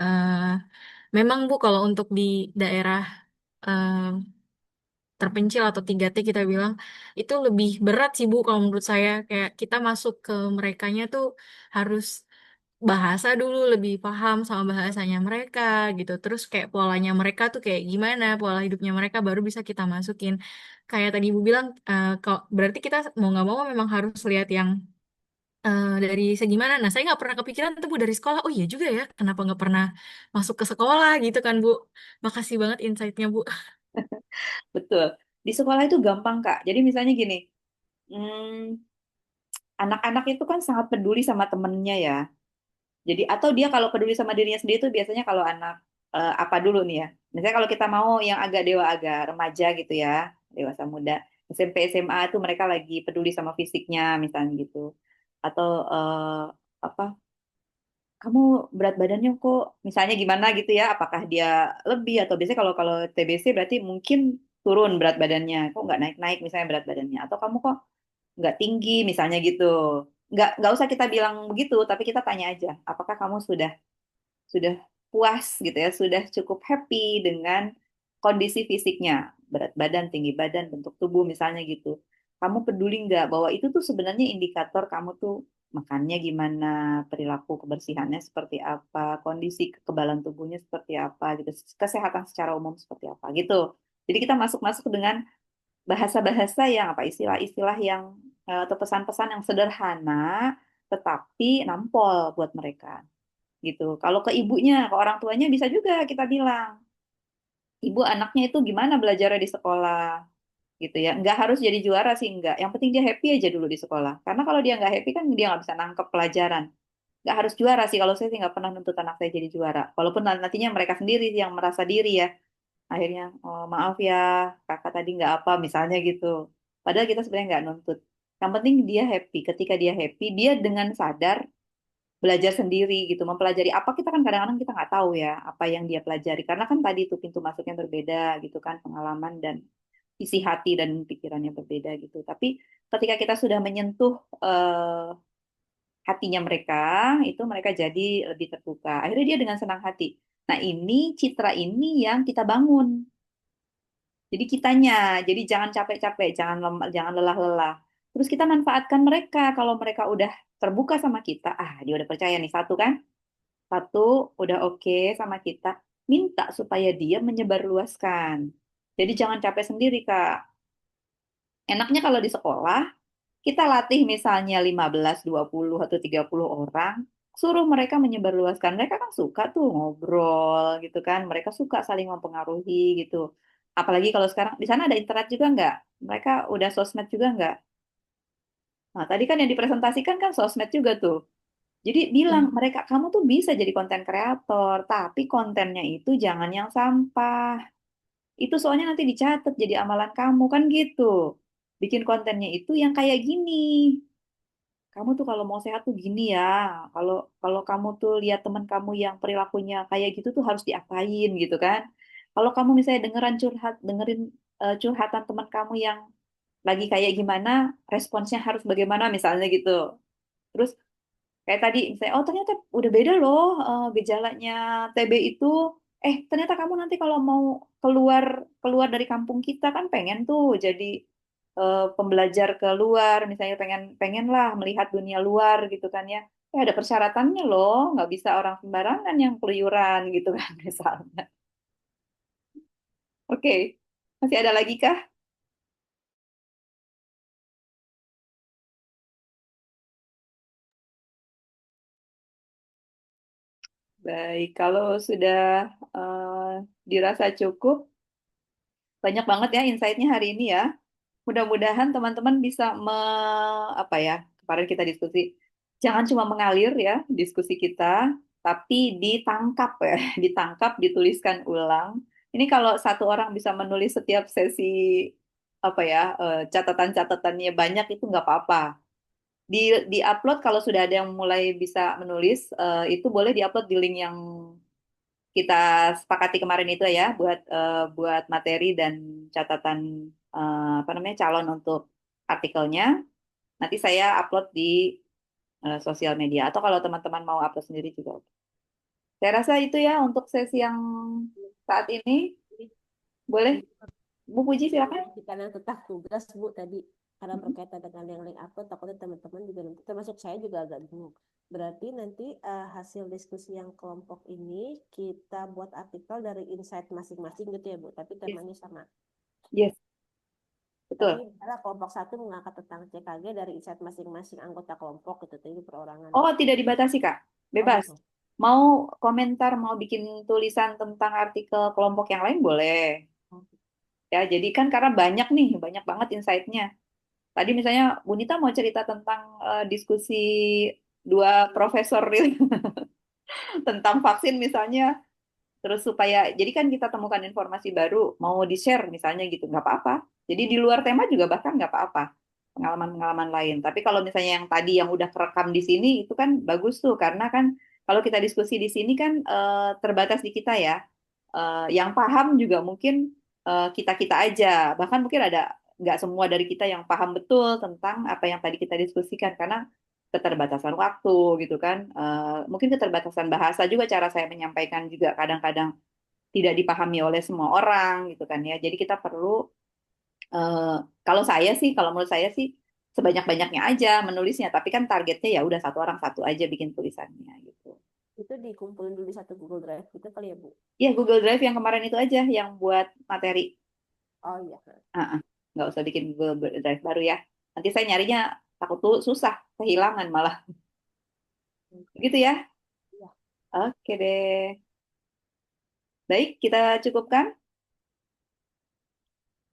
Speaker 4: Eh, Memang Bu, kalau untuk di daerah eh, terpencil atau 3T kita bilang, itu lebih berat sih Bu kalau menurut saya. Kayak kita masuk ke merekanya tuh harus bahasa dulu, lebih paham sama bahasanya mereka gitu. Terus kayak polanya mereka tuh kayak gimana, pola hidupnya mereka baru bisa kita masukin. Kayak tadi Ibu bilang, kok berarti kita mau nggak mau memang harus lihat yang dari segi mana. Nah, saya nggak pernah kepikiran tuh Bu dari sekolah. Oh iya juga ya, kenapa nggak pernah masuk ke sekolah gitu kan Bu. Makasih banget insight-nya Bu.
Speaker 5: Betul. Di sekolah itu gampang, Kak. Jadi misalnya gini, hmm, anak-anak itu kan sangat peduli sama temennya ya. Jadi atau dia kalau peduli sama dirinya sendiri itu biasanya kalau anak apa dulu nih ya. Misalnya kalau kita mau yang agak dewa, agak remaja gitu ya, dewasa muda, SMP SMA itu mereka lagi peduli sama fisiknya misalnya gitu. Atau apa? Kamu berat badannya kok misalnya gimana gitu ya? Apakah dia lebih atau biasanya kalau kalau TBC berarti mungkin turun berat badannya, kok nggak naik-naik misalnya berat badannya, atau kamu kok nggak tinggi misalnya gitu. Nggak usah kita bilang begitu, tapi kita tanya aja, apakah kamu sudah puas gitu ya, sudah cukup happy dengan kondisi fisiknya, berat badan, tinggi badan, bentuk tubuh misalnya gitu. Kamu peduli nggak bahwa itu tuh sebenarnya indikator kamu tuh makannya gimana, perilaku kebersihannya seperti apa, kondisi kekebalan tubuhnya seperti apa gitu, kesehatan secara umum seperti apa gitu. Jadi kita masuk-masuk dengan bahasa-bahasa yang apa, istilah-istilah yang atau pesan-pesan yang sederhana tetapi nampol buat mereka gitu. Kalau ke ibunya, ke orang tuanya bisa juga kita bilang, ibu anaknya itu gimana belajarnya di sekolah gitu ya. Nggak harus jadi juara sih, nggak. Yang penting dia happy aja dulu di sekolah. Karena kalau dia nggak happy kan dia nggak bisa nangkep pelajaran. Nggak harus juara sih, kalau saya sih nggak pernah nuntut anak saya jadi juara. Walaupun nantinya mereka sendiri sih yang merasa diri ya. Akhirnya, oh maaf ya, kakak tadi nggak apa, misalnya gitu. Padahal kita sebenarnya nggak nuntut. Yang penting dia happy. Ketika dia happy, dia dengan sadar belajar sendiri gitu, mempelajari apa, kita kan kadang-kadang kita nggak tahu ya apa yang dia pelajari karena kan tadi itu pintu masuknya berbeda gitu kan, pengalaman dan isi hati dan pikirannya berbeda gitu. Tapi ketika kita sudah menyentuh hatinya mereka, itu mereka jadi lebih terbuka. Akhirnya dia dengan senang hati. Nah ini citra ini yang kita bangun. Jadi kitanya, jadi jangan capek-capek, jangan lelah-lelah. Terus kita manfaatkan mereka kalau mereka udah terbuka sama kita. Dia udah percaya nih, satu kan. Satu, udah oke sama kita, minta supaya dia menyebarluaskan. Jadi jangan capek sendiri, Kak. Enaknya kalau di sekolah, kita latih misalnya 15, 20, atau 30 orang, suruh mereka menyebarluaskan. Mereka kan suka tuh ngobrol gitu kan, mereka suka saling mempengaruhi gitu. Apalagi kalau sekarang, di sana ada internet juga nggak? Mereka udah sosmed juga nggak? Nah, tadi kan yang dipresentasikan kan sosmed juga tuh. Jadi bilang
Speaker 2: Hmm.
Speaker 5: mereka, kamu tuh bisa jadi konten kreator, tapi kontennya itu jangan yang sampah. Itu soalnya nanti dicatat jadi amalan kamu kan gitu. Bikin kontennya itu yang kayak gini. Kamu tuh kalau mau sehat tuh gini ya. Kalau kalau kamu tuh lihat teman kamu yang perilakunya kayak gitu tuh harus diapain gitu kan. Kalau kamu misalnya dengerin curhatan teman kamu yang lagi kayak gimana, responsnya harus bagaimana misalnya gitu. Terus kayak tadi, misalnya, oh ternyata udah beda loh gejalanya TB itu. Ternyata kamu nanti kalau mau keluar keluar dari kampung kita kan pengen tuh jadi pembelajar keluar, misalnya pengen pengen lah melihat dunia luar gitu kan ya. Ada persyaratannya loh, nggak bisa orang sembarangan yang keluyuran gitu kan misalnya. Oke, masih ada lagi kah? Baik, kalau sudah dirasa cukup, banyak banget ya insight-nya hari ini ya. Mudah-mudahan teman-teman bisa apa ya, kemarin kita diskusi, jangan cuma mengalir ya diskusi kita, tapi ditangkap ya, ditangkap, dituliskan ulang. Ini kalau satu orang bisa menulis setiap sesi apa ya, catatan-catatannya banyak itu nggak apa-apa. Di-upload kalau sudah ada yang mulai bisa menulis, itu boleh diupload di link yang kita sepakati kemarin itu ya, buat materi dan catatan apa namanya, calon untuk artikelnya. Nanti saya upload di sosial media, atau kalau teman-teman mau upload sendiri juga. Saya rasa itu ya untuk sesi yang saat ini. Boleh, Bu Puji, silakan.
Speaker 9: Karena tentang tugas Bu tadi, karena berkaitan dengan yang link upload, takutnya teman-teman juga nanti, termasuk saya juga agak bingung. Berarti nanti hasil diskusi yang kelompok ini kita buat artikel dari insight masing-masing gitu ya Bu, tapi temanya sama.
Speaker 5: Yes, betul.
Speaker 9: Tapi adalah kelompok satu mengangkat tentang CKG dari insight masing-masing anggota kelompok gitu, jadi perorangan.
Speaker 5: Oh, tidak dibatasi Kak, bebas.
Speaker 9: gitu.
Speaker 5: Mau komentar, mau bikin tulisan tentang artikel kelompok yang lain boleh. Ya, jadi kan karena banyak banget insight-nya. Tadi misalnya Bu Nita mau cerita tentang diskusi dua profesor tentang vaksin misalnya, terus supaya, jadi kan kita temukan informasi baru, mau di-share misalnya gitu, nggak apa-apa. Jadi di luar tema juga bahkan nggak apa-apa, pengalaman-pengalaman lain. Tapi kalau misalnya yang tadi yang udah kerekam di sini, itu kan bagus tuh, karena kan kalau kita diskusi di sini kan terbatas di kita ya. Yang paham juga mungkin kita-kita aja, bahkan mungkin ada nggak semua dari kita yang paham betul tentang apa yang tadi kita diskusikan, karena keterbatasan waktu gitu kan. Mungkin keterbatasan bahasa juga, cara saya menyampaikan juga kadang-kadang tidak dipahami oleh semua orang gitu kan ya. Jadi kita perlu kalau menurut saya sih sebanyak-banyaknya aja menulisnya, tapi kan targetnya ya udah satu orang satu aja bikin tulisannya gitu.
Speaker 9: Itu dikumpulin dulu di satu Google Drive gitu kali ya Bu?
Speaker 5: Iya, Google Drive yang kemarin itu aja yang buat materi.
Speaker 9: Oh iya.
Speaker 5: Nggak usah bikin Google Drive baru ya. Nanti saya nyarinya takut tuh susah, kehilangan malah. Gitu ya?
Speaker 9: Iya.
Speaker 5: Oke deh. Baik, kita cukupkan.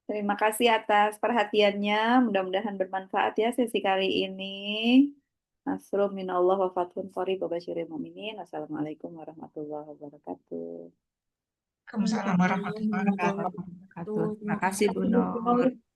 Speaker 5: Terima kasih atas perhatiannya. Mudah-mudahan bermanfaat ya sesi kali ini. Nasrul minallah wa fathun qarib wa basyiril mu'minin. Wassalamualaikum warahmatullahi wabarakatuh.
Speaker 1: Waalaikumsalam warahmatullahi wabarakatuh.
Speaker 5: Terima kasih Bu Nur.